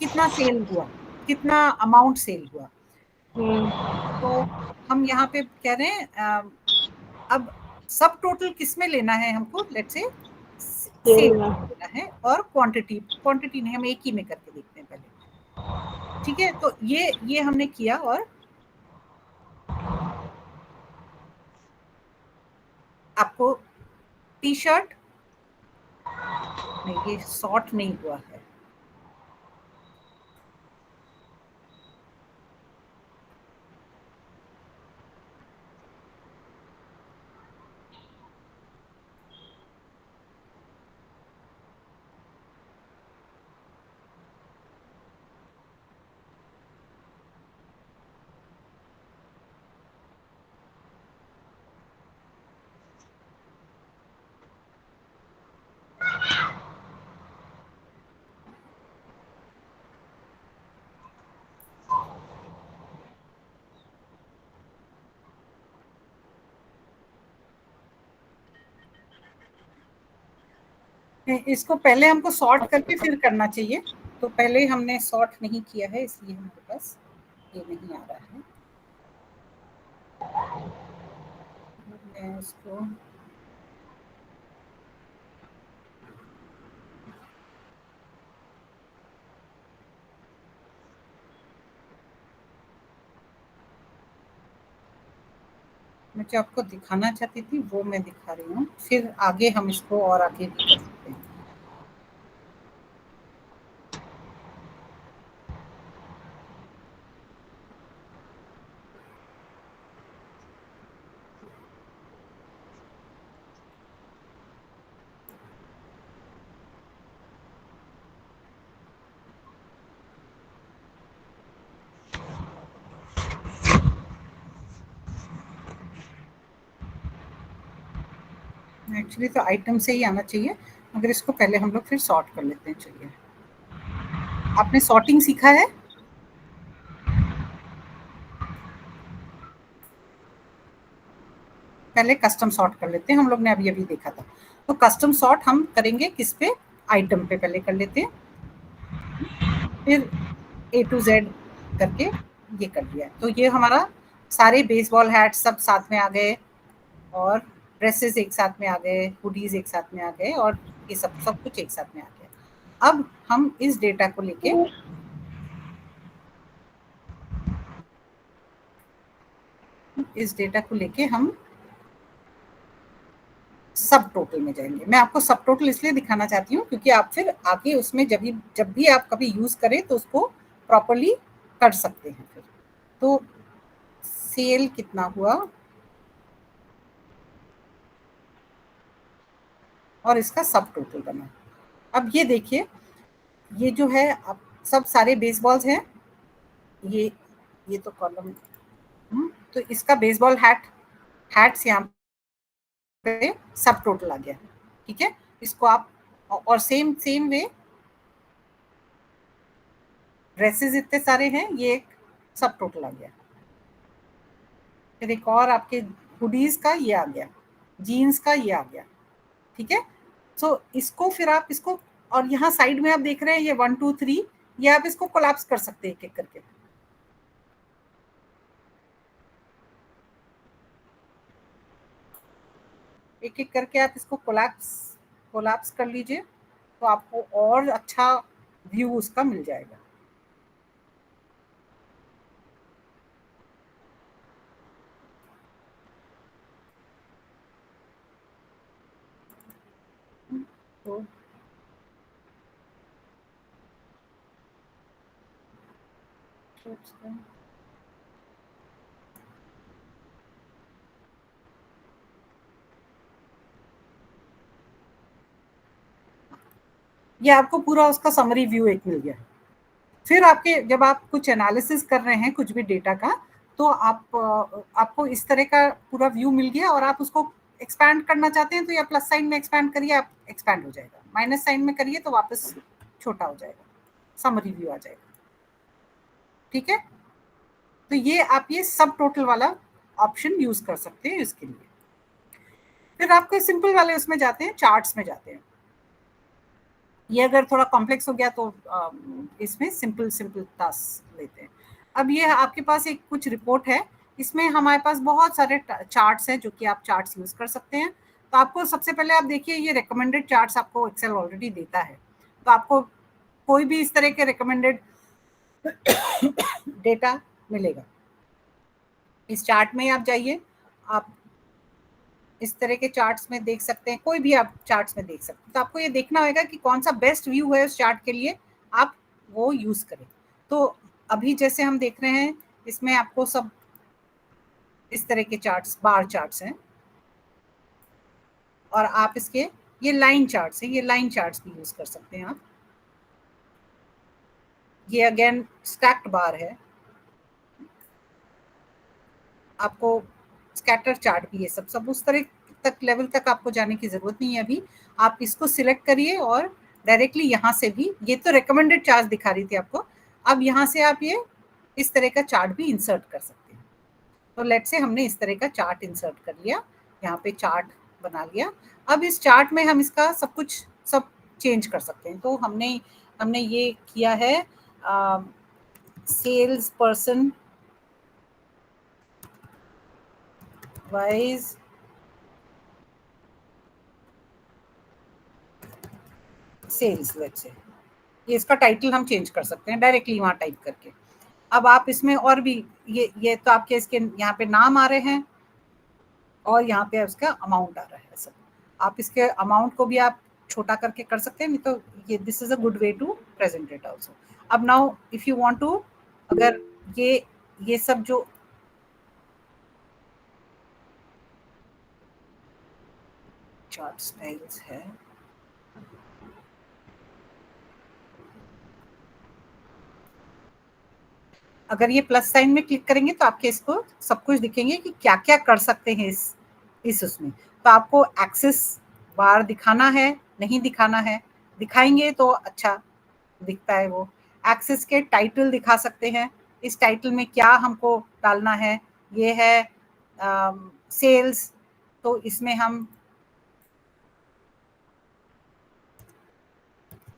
Speaker 2: कितना सेल हुआ, कितना अमाउंट सेल हुआ। तो हम यहाँ पे कह रहे हैं अब सब टोटल किस में लेना है हमको, लेट्स से सेल लेना है, और क्वांटिटी नहीं, हम एक ही में करके देखते हैं पहले। ठीक है, तो ये हमने किया, और आपको टी शर्ट नहीं, ये सॉर्ट नहीं हुआ है। इसको पहले हमको सॉर्ट करके फिर करना चाहिए, तो पहले हमने सॉर्ट नहीं किया है, इसलिए हमारे पास ये नहीं आ रहा है। मैं इसको मैं जो आपको दिखाना चाहती थी वो मैं दिखा रही हूँ, फिर आगे हम इसको और आगे भी कर सकते हैं। एक्चुअली तो आइटम से ही आना चाहिए, मगर इसको पहले हम लोग फिर सॉर्ट कर लेते हैं। चलिए, आपने सॉर्टिंग सीखा है? पहले कस्टम सॉर्ट कर लेते हैं, हम लोग ने अभी अभी देखा था। तो कस्टम सॉर्ट हम करेंगे किस पे, आइटम पे पहले कर लेते हैं, फिर A to Z करके ये कर दिया। तो ये हमारा सारे बेसबॉल हैट सब साथ में आ गए, और ड्रेसेस एक साथ में आ गए, हुडीज एक साथ में आ गए, और ये सब कुछ एक साथ में आ गया। अब हम इस डेटा को लेके हम सब टोटल में जाएंगे। मैं आपको सब टोटल इसलिए दिखाना चाहती हूँ क्योंकि आप फिर आगे उसमें जब भी आप कभी यूज करें तो उसको प्रॉपर्ली कर सकते हैं। फिर तो सेल कितना हुआ और इसका सब टोटल बना। अब ये देखिए, ये जो है अब सब सारे बेसबॉल्स हैं, ये तो कॉलम, तो इसका बेसबॉल हैट्स यहाँ पे सब टोटल आ गया। ठीक है, इसको आप, और सेम वे ड्रेसेस इतने सारे हैं, ये एक सब टोटल आ गया। फिर एक और आपके हुडीज का ये आ गया, जीन्स का ये आ गया। ठीक है, सो इसको फिर आप इसको, और यहाँ साइड में आप देख रहे हैं ये 1 2 3, ये आप इसको कोलैप्स कर सकते हैं एक एक करके। एक एक करके आप इसको कोलैप्स कर लीजिए, तो आपको और अच्छा व्यू उसका मिल जाएगा। तो ये आपको पूरा उसका समरी व्यू एक मिल गया। फिर आपके जब आप कुछ एनालिसिस कर रहे हैं कुछ भी डेटा का, तो आपको इस तरह का पूरा व्यू मिल गया और आप उसको एक्सपैंड करना चाहते हैं तो या प्लस साइन में एक्सपैंड करिए, आप एक्सपैंड हो जाएगा, माइनस साइन में करिए तो वापस छोटा हो जाएगा, समरी व्यू आ जाएगा। ठीक है, तो ये आप ये सब टोटल वाला ऑप्शन यूज कर सकते हैं इसके लिए। फिर आपको सिंपल वाले उसमें जाते हैं, चार्ट्स में जाते हैं। ये अगर थोड़ा कॉम्प्लेक्स हो गया तो इसमें सिंपल टास्क लेते हैं। अब ये आपके पास एक कुछ रिपोर्ट है, इसमें हमारे पास बहुत सारे चार्ट्स हैं जो कि आप चार्ट्स यूज कर सकते हैं। तो आपको सबसे पहले आप देखिए ये रिकमेंडेड चार्ट्स आपको एक्सेल ऑलरेडी देता है, तो आपको कोई भी इस तरह के रिकमेंडेड डेटा मिलेगा। इस चार्ट में आप जाइए, आप इस तरह के चार्ट्स में देख सकते हैं, कोई भी आप चार्ट्स में देख सकते हैं। तो आपको ये देखना होगा कि कौन सा बेस्ट व्यू है उस चार्ट के लिए, आप वो यूज करें। तो अभी जैसे हम देख रहे हैं इसमें आपको सब इस तरह के चार्ट्स, बार चार्ट्स हैं, और आप इसके ये लाइन चार्ट्स हैं, ये लाइन चार्ट्स भी यूज कर सकते हैं आप। ये अगेन स्टैक्ड बार है, आपको स्कैटर चार्ट भी है, सब उस तरह तक लेवल तक आपको जाने की जरूरत नहीं है अभी। आप इसको सिलेक्ट करिए और डायरेक्टली यहाँ से भी, ये तो रिकमेंडेड चार्ट दिखा रही थी आपको, अब यहाँ से आप ये इस तरह का चार्ट भी इंसर्ट कर सकते हैं। तो लेट से हमने इस तरह का चार्ट इंसर्ट कर लिया, यहाँ पे चार्ट बना लिया। अब इस चार्ट में हम इसका सब कुछ सब चेंज कर सकते हैं। तो हमने ये किया है sales person wise sales, let's say ये इसका टाइटल हम चेंज कर सकते हैं डायरेक्टली वहाँ टाइप करके। अब आप इसमें और भी ये तो आपके इसके यहाँ पे नाम आ रहे हैं और यहाँ पे उसका अमाउंट आ रहा है सब। आप इसके अमाउंट को भी आप छोटा करके कर सकते हैं, नहीं तो ये this is a good way to present it also. अब now if you want to, अगर ये सब जो चार्ट स्टाइल्स है, अगर ये प्लस साइन में क्लिक करेंगे तो आपके इसको सब कुछ दिखेंगे कि क्या क्या कर सकते हैं इस उसमें। तो आपको एक्सेस बार दिखाना है, नहीं दिखाना है, दिखाएंगे तो अच्छा दिखता है वो। एक्सेस के टाइटल दिखा सकते हैं, इस टाइटल में क्या हमको डालना है, ये है सेल्स, तो इसमें हम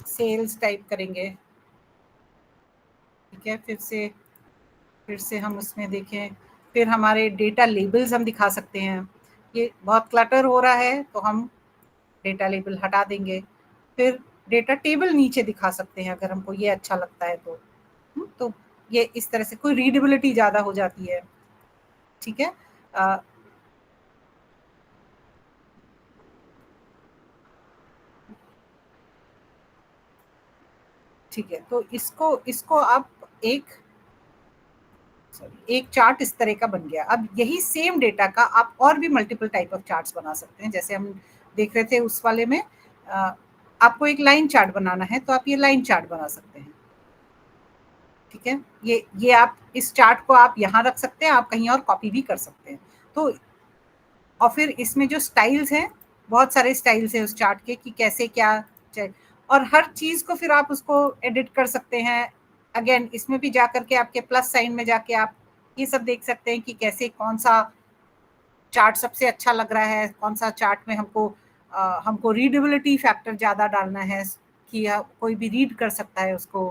Speaker 2: सेल्स टाइप करेंगे। ठीक है, फिर से हम उसमें देखें, फिर हमारे डेटा लेबल्स हम दिखा सकते हैं। ये बहुत क्लटर हो रहा है तो हम डेटा लेबल हटा देंगे। फिर डेटा टेबल नीचे दिखा सकते हैं अगर हमको ये अच्छा लगता है तो ये इस तरह से कोई रीडेबिलिटी ज़्यादा हो जाती है। ठीक है, ठीक है, तो इसको आप एक चार्ट इस तरह का बन गया। अब यही सेम डेटा का आप और भी मल्टीपल टाइप ऑफ चार्ट्स बना सकते हैं। जैसे हम देख रहे थे उस वाले में, आपको एक लाइन चार्ट बनाना है तो आप ये लाइन चार्ट बना सकते हैं। ठीक है, ये आप इस चार्ट को आप यहाँ रख सकते हैं, आप कहीं और कॉपी भी कर सकते हैं। तो और फिर इसमें जो स्टाइल्स हैं, बहुत सारे स्टाइल्स हैं उस चार्ट के कि कैसे क्या चाहिए, और हर चीज को फिर आप उसको एडिट कर सकते हैं। अगेन इसमें भी जा करके आपके प्लस साइन में जाके आप ये सब देख सकते हैं कि कैसे कौन सा चार्ट सबसे अच्छा लग रहा है, कौन सा चार्ट में हमको रीडेबिलिटी फैक्टर ज़्यादा डालना है कि कोई भी रीड कर सकता है उसको।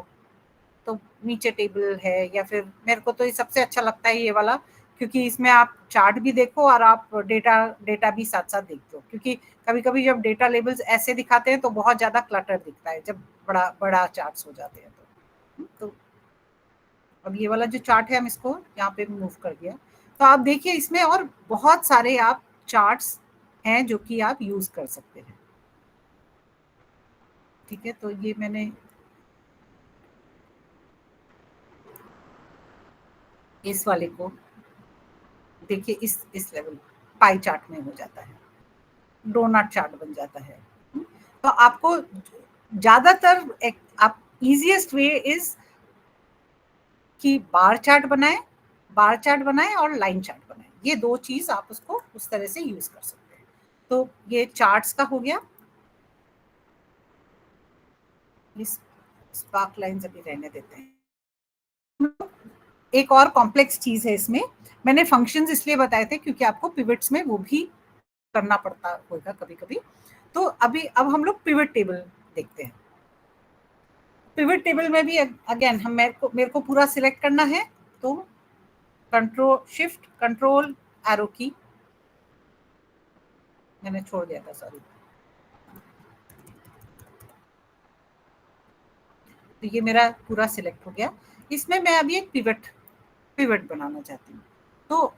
Speaker 2: तो नीचे टेबल है, या फिर मेरे को तो ये सबसे अच्छा लगता है ये वाला, क्योंकि इसमें आप चार्ट भी देखो और आप डेटा भी साथ साथ देखते हो। क्योंकि कभी कभी जब डेटा लेबल्स ऐसे दिखाते हैं तो बहुत ज़्यादा क्लटर दिखता है जब बड़ा चार्ट्स हो जाते हैं तो अब ये वाला जो चार्ट है हम इसको यहाँ पे मूव कर दिया। तो आप देखिए इसमें और बहुत सारे आप चार्ट्स हैं जो कि आप यूज कर सकते हैं। ठीक है, तो ये मैंने इस वाले को देखिए इस लेवल पाई चार्ट में हो जाता है, डोनट चार्ट बन जाता है। तो आपको ज्यादातर आप इजीएस्ट वे इज कि बार चार्ट बनाए और लाइन चार्ट बनाए। ये दो चीज आप उसको उस तरह से यूज कर सकते हैं। तो ये चार्ट्स का हो गया। स्पार्क लाइंस अभी रहने देते हैं। एक और कॉम्प्लेक्स चीज है इसमें, मैंने फंक्शंस इसलिए बताए थे क्योंकि आपको पिवट्स में वो भी करना पड़ता होगा कभी कभी। तो अब हम लोग पिवट टेबल देखते हैं। पिवट टेबल में भी अगेन मेरे को पूरा सिलेक्ट करना है, तो कंट्रोल शिफ्ट कंट्रोल एरो की मैंने छोड़ दिया था, सॉरी। तो ये मेरा पूरा सिलेक्ट हो गया। इसमें मैं अभी एक पिवट बनाना चाहती हूँ। तो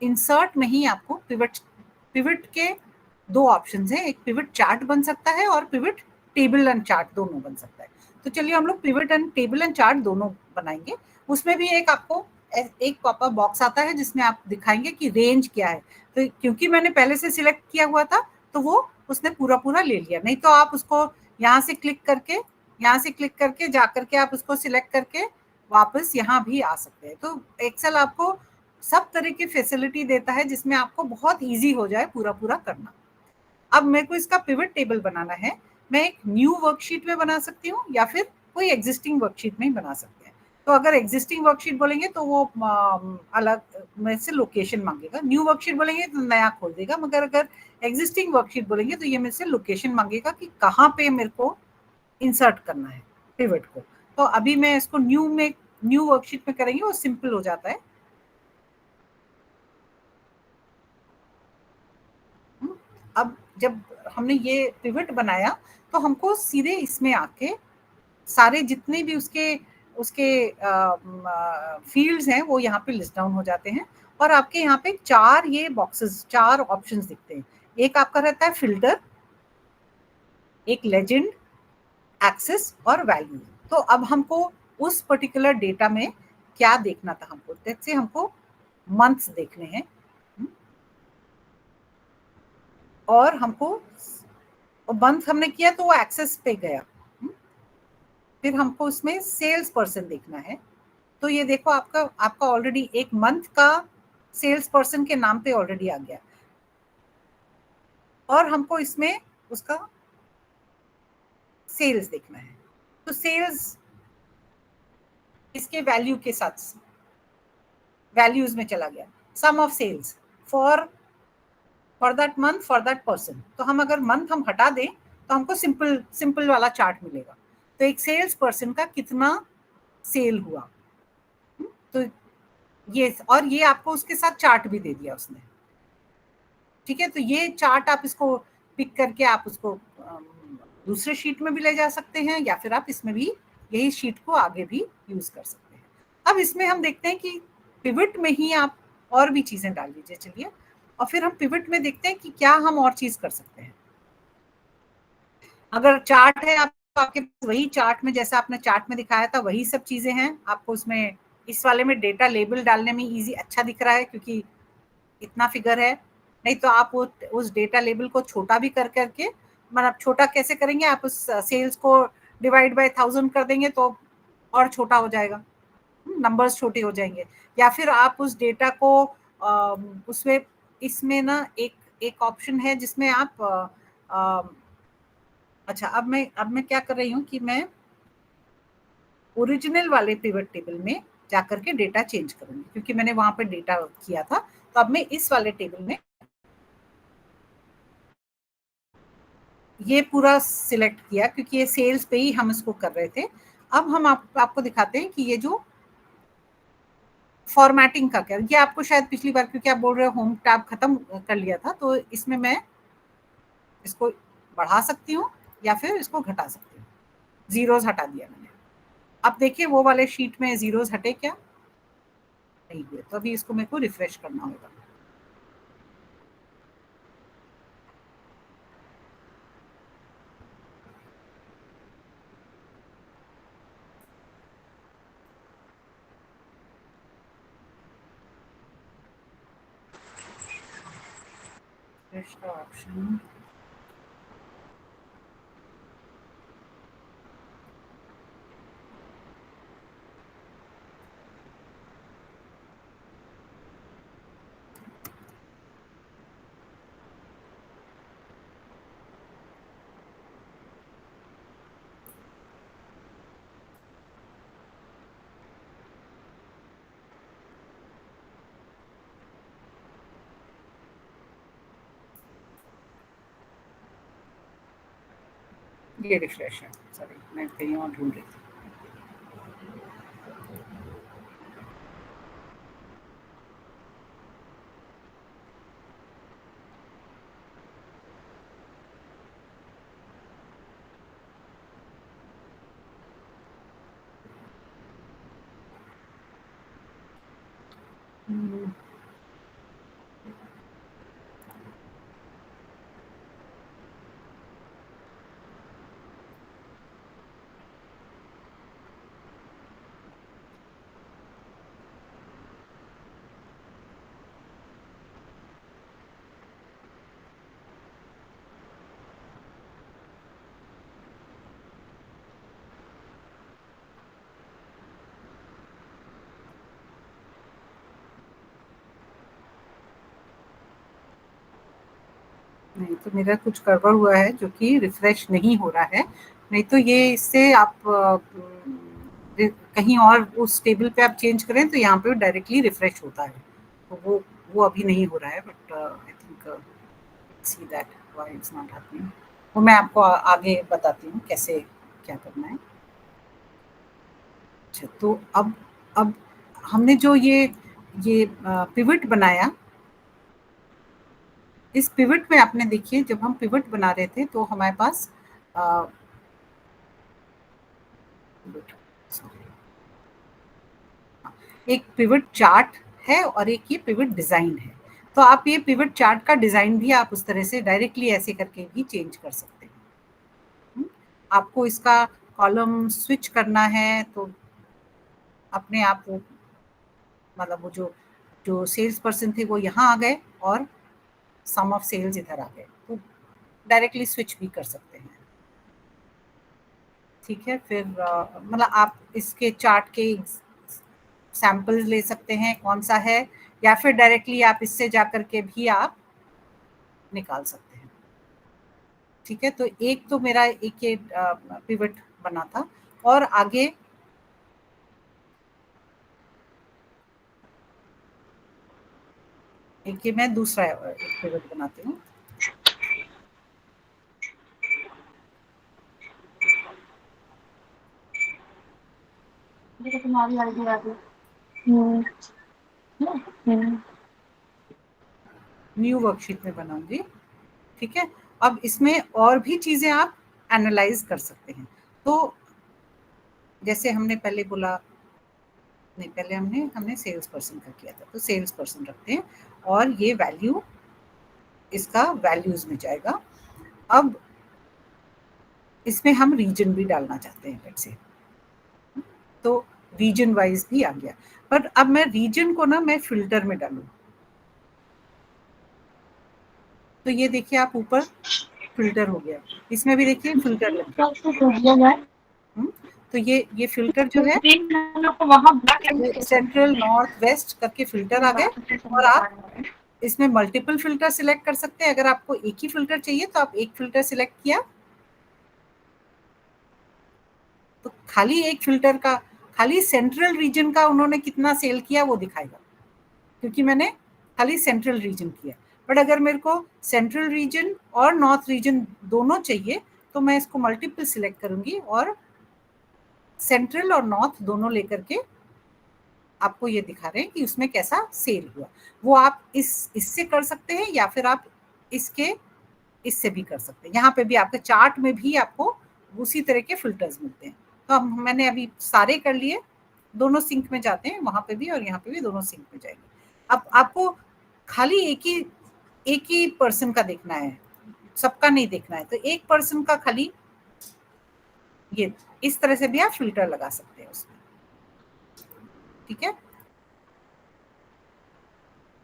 Speaker 2: इंसर्ट में ही आपको पिवट के दो ऑप्शंस हैं, एक पिवट चार्ट बन सकता है और पिवट टेबल एंड चार्ट दोनों बन सकता है। तो चलिए हम लोग pivot and table and chart दोनों बनाएंगे। उसमें भी एक आपको एक पॉपअप बॉक्स आता है जिसमें आप दिखाएंगे कि रेंज क्या है। तो क्योंकि मैंने पहले से सिलेक्ट किया हुआ था तो वो उसने पूरा ले लिया, नहीं तो आप उसको यहाँ से क्लिक करके जा करके आप उसको सिलेक्ट करके वापस यहाँ भी आ सकते हैं। तो एक्सेल आपको सब तरह की फैसिलिटी देता है जिसमें आपको बहुत इजी हो जाए पूरा करना। अब मेरे को इसका पिवट टेबल बनाना है, मैं एक न्यू वर्कशीट में बना सकती हूँ या फिर कोई एग्जिस्टिंग वर्कशीट में ही बना सकते हैं। तो अगर एग्जिस्टिंग वर्कशीट बोलेंगे तो वो अलग में से लोकेशन मांगेगा, न्यू वर्कशीट बोलेंगे तो नया खोल देगा, मगर अगर एग्जिस्टिंग वर्कशीट बोलेंगे तो ये मेरे से लोकेशन मांगेगा कि कहाँ पे मेरे को इंसर्ट करना है पिवट को। तो अभी मैं इसको न्यू वर्कशीट में करेंगे, वो सिंपल हो जाता है। अब जब हमने ये पिवट बनाया तो हमको सीधे इसमें आके सारे जितने भी उसके उसके फील्ड्स हैं वो यहाँ पे लिस्ट डाउन हो जाते हैं। और आपके यहाँ पे चार ऑप्शंस दिखते हैं। एक आपका रहता है फिल्टर, एक लेजेंड, एक्सेस और वैल्यू। तो अब हमको उस पर्टिकुलर डेटा में क्या देखना था, हमको मंथ्स देखने हैं और हमको मंथ हमने किया तो वो एक्सेस पे गया। फिर हमको उसमें सेल्स पर्सन देखना है। तो ये देखो आपका ऑलरेडी एक मंथ का सेल्स पर्सन के नाम पे ऑलरेडी आ गया और हमको इसमें उसका सेल्स देखना है। तो सेल्स इसके वैल्यू के साथ वैल्यूज में चला गया, sum of sales for that month for that person. तो हम अगर मंथ हम हटा दें तो हमको सिंपल वाला चार्ट मिलेगा। तो एक सेल्स पर्सन का कितना सेल हुआ, तो ये आपको उसके साथ चार्ट भी दे दिया उसने। ठीक है, तो ये चार्ट आप इसको पिक करके आप उसको दूसरे शीट में भी ले जा सकते हैं या फिर आप इसमें भी यही शीट को आगे भी यूज कर सकते हैं। अब इसमें हम देखते हैं कि पिवट में ही आप और भी चीजें डाल दीजिए। चलिए, और फिर हम पिवट में देखते हैं कि क्या हम और चीज कर सकते हैं। अगर चार्ट है आपके पास, वही चार्ट में जैसा आपने चार्ट में दिखाया था वही सब चीजें हैं। आपको उसमें इस वाले में डेटा लेबल डालने में इजी अच्छा दिख रहा है क्योंकि इतना फिगर है। नहीं तो आप उस डेटा लेबल को छोटा भी कर करके, मतलब छोटा कैसे करेंगे, आप उस सेल्स को डिवाइड बाय 1000 कर देंगे तो और छोटा हो जाएगा, नंबर्स छोटे हो जाएंगे। या फिर आप उस डेटा को उसमें इसमें ना एक ऑप्शन है जिसमें आप अच्छा, अब मैं क्या कर रही हूँ कि मैं ओरिजिनल वाले पिवट टेबल में जाकर के डेटा चेंज करूंगी क्योंकि मैंने वहां पर डेटा किया था। तो अब मैं इस वाले टेबल में ये पूरा सिलेक्ट किया क्योंकि ये सेल्स पे ही हम इसको कर रहे थे। अब हम आपको दिखाते हैं कि ये जो फॉर्मेटिंग का क्या, ये आपको शायद पिछली बार क्योंकि आप बोल रहे हो होम टैब खत्म कर लिया था, तो इसमें मैं इसको बढ़ा सकती हूँ या फिर इसको घटा सकती हूँ। जीरोस हटा दिया मैंने। अब देखिए वो वाले शीट में जीरोस हटे क्या, नहीं हुए। तो अभी इसको मेरे को रिफ्रेश करना होगा। रिफ्रेश का ऑप्शन, ये रिफ्रेश है, सॉरी मैं कहीं और ढूंढ रही थी। नहीं तो मेरा कुछ गड़बड़ हुआ है जो कि रिफ्रेश नहीं हो रहा है, नहीं तो ये इससे आप कहीं और उस टेबल पे आप चेंज करें तो यहाँ पे डायरेक्टली रिफ्रेश होता है, तो वो अभी नहीं हो रहा है, but I think see that why it's not happening. वो मैं आपको आगे बताती हूँ कैसे क्या करना है। अच्छा, तो अब हमने जो ये पिवट बनाया, इस पिवट में आपने देखिए जब हम पिवट बना रहे थे तो हमारे पास एक पिवट चार्ट है और एक ये पिवट डिजाइन है। तो आप ये पिवट चार्ट का डिजाइन भी आप उस तरह से डायरेक्टली ऐसे करके भी चेंज कर सकते हैं। आपको इसका कॉलम स्विच करना है तो अपने आप वो मतलब वो जो सेल्स पर्सन थे वो यहाँ आ गए और सम ऑफ सेल्स इधर आ गए, तो डायरेक्टली स्विच भी कर सकते हैं। ठीक है, फिर मतलब आप इसके चार्ट के सैंपल्स ले सकते हैं कौन सा है, या फिर डायरेक्टली आप इससे जाकर के भी आप निकाल सकते हैं। ठीक है, तो एक तो मेरा एक ये पिवट बना था, और आगे एक ये मैं दूसरा एक पिवट बनाती हूँ। न्यू वर्कशीट में बनाऊंगी। ठीक है, अब इसमें और भी चीजें आप एनालाइज कर सकते हैं। तो जैसे हमने पहले बोला, नहीं पहले हमने सेल्स पर्सन का किया था, तो सेल्स पर्सन रखते हैं और ये वैल्यू इसका वैल्यूज में जाएगा। अब इसमें हम रीजन भी डालना चाहते हैं लेट्स से, तो रीजन वाइज भी आ गया, पर अब मैं रीजन को ना मैं फिल्टर में डालूं, तो ये देखिए आप ऊपर फिल्टर हो गया, इसमें भी देखिए फिल्टर लग गया। तो ये फिल्टर जो है सेंट्रल नॉर्थ वेस्ट करके फिल्टर आ गए, और आप इसमें मल्टीपल फिल्टर सिलेक्ट कर सकते हैं। अगर आपको एक ही फिल्टर चाहिए तो आप एक फिल्टर सिलेक्ट किया तो खाली एक फिल्टर का, खाली सेंट्रल रीजन का उन्होंने कितना सेल किया वो दिखाएगा, क्योंकि मैंने खाली सेंट्रल रीजन किया। बट अगर मेरे को सेंट्रल रीजन और नॉर्थ रीजन दोनों चाहिए तो मैं इसको मल्टीपल सिलेक्ट करूंगी और सेंट्रल और नॉर्थ दोनों लेकर के आपको ये दिखा रहे हैं कि उसमें कैसा सेल हुआ। वो आप इससे कर सकते हैं या फिर आप इससे भी कर सकते हैं। यहाँ पे भी आपके चार्ट में भी आपको उसी तरह के फिल्टर्स मिलते हैं। तो अब मैंने अभी सारे कर लिए, दोनों सिंक में जाते हैं, वहां पे भी और यहाँ पे भी दोनों सिंक में जाएंगे। अब आपको खाली एक ही पर्सन का देखना है, सबका नहीं देखना है, तो एक पर्सन का खाली ये इस तरह से भी आप फिल्टर लगा सकते हैं उसमें। ठीक है,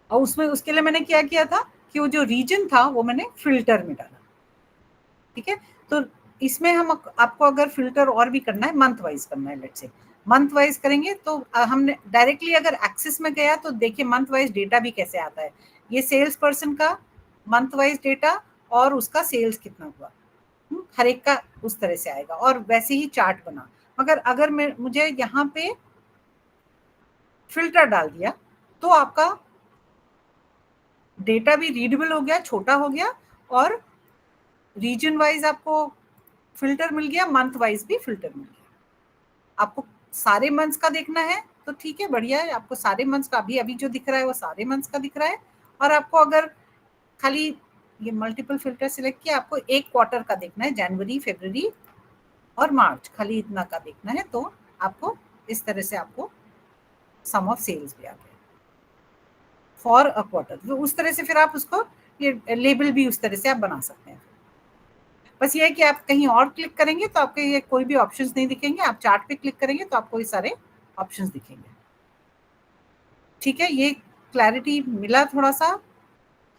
Speaker 2: और उसमें उसके लिए मैंने क्या किया था कि वो जो रीजन था वो मैंने फिल्टर में डाला। ठीक है, तो इसमें हम आपको अगर फिल्टर और भी करना है, मंथ वाइज करना है, लेट्स से मंथ वाइज करेंगे तो हमने डायरेक्टली अगर एक्सेस में गया तो देखिए मंथ वाइज डेटा भी कैसे आता है। ये सेल्स पर्सन का मंथ वाइज डेटा और उसका सेल्स कितना हुआ, हर एक का उस तरह से आएगा, और वैसे ही चार्ट बना। मगर अगर मुझे यहाँ पे फिल्टर डाल दिया तो आपका डेटा भी रीडेबल हो गया, छोटा हो गया, और रीजन वाइज आपको फिल्टर मिल गया, मंथ वाइज भी फिल्टर मिल गया। आपको सारे मंथ्स का देखना है तो ठीक है, बढ़िया है। आपको सारे मंथ्स का अभी जो दिख रहा है वो सारे मंथ्स का दिख रहा है। और आपको अगर खाली ये मल्टीपल फिल्टर सिलेक्ट किया, आपको एक क्वार्टर का देखना है, जनवरी, फरवरी और मार्च, खाली इतना का देखना है, तो आपको इस तरह से आपको सम ऑफ सेल्स भी आ गया फॉर अ क्वार्टर। तो उस तरह से फिर आप उसको ये लेबल भी उस तरह से आप बना सकते हैं। बस ये है कि आप कहीं और क्लिक करेंगे तो आपके ये कोई भी ऑप्शंस नहीं दिखेंगे। आप चार्ट पे क्लिक करेंगे तो आपको ये सारे ऑप्शंस दिखेंगे। ठीक है, ये क्लैरिटी मिला थोड़ा सा?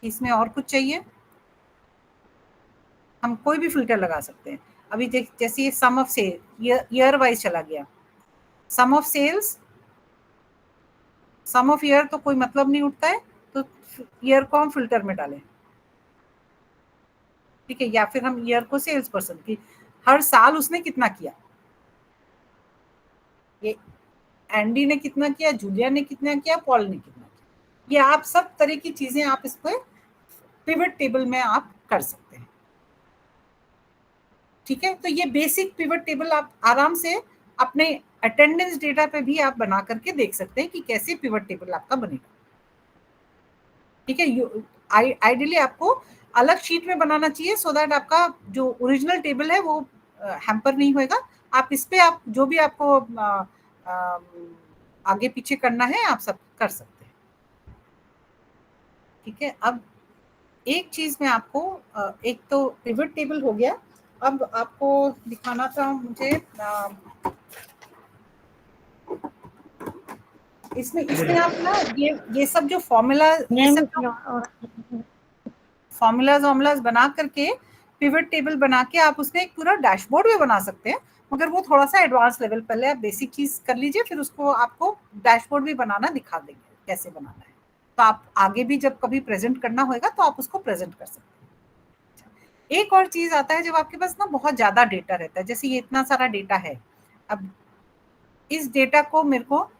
Speaker 2: इसमें और कुछ चाहिए? हम कोई भी फिल्टर लगा सकते हैं। अभी जैसे ये sum of sale year wise चला गया, sum of sales, sum of year तो कोई मतलब नहीं उठता है, तो ईयर को हम फिल्टर में डालें। ठीक है, या फिर हम ईयर को सेल्स पर्सन की, हर साल उसने कितना किया, ये एंडी ने कितना किया, जूलिया ने कितना किया, पॉल ने कितना किया, ये आप सब तरह की चीजें आप इस पर पिवट टेबल में आप कर सकते हैं। ठीक है, तो ये बेसिक पिवट टेबल आप आराम से अपने अटेंडेंस डेटा पे भी आप बना करके देख सकते हैं कि कैसे पिवट टेबल आपका बनेगा। ठीक है, आइडियली आपको अलग शीट में बनाना चाहिए सो दैट आपका जो ओरिजिनल टेबल है वो हैम्पर नहीं होएगा। आप इस पे आप जो भी आपको आगे पीछे करना है आप सब कर सकते हैं। ठीक है, अब एक चीज में आपको एक तो पिवट टेबल हो गया, अब आपको दिखाना था मुझे इसमें आप ना ये सब जो फॉर्मूलाज बना करके पिवट टेबल बना के आप उसमें एक पूरा डैशबोर्ड भी बना सकते हैं, मगर वो थोड़ा सा एडवांस लेवल। पहले आप बेसिक चीज कर लीजिए, फिर उसको आपको डैशबोर्ड भी बनाना दिखा देंगे कैसे बनाना है। तो आप आगे भी जब कभी प्रेजेंट करना होगा तो आप उसको प्रेजेंट कर सकते हैं। एक और चीज आता है जब आपके पास ना बहुत ज्यादा डेटा रहता है, जैसे ये इतना सारा डेटा है। अब इस डेटा को मेरे को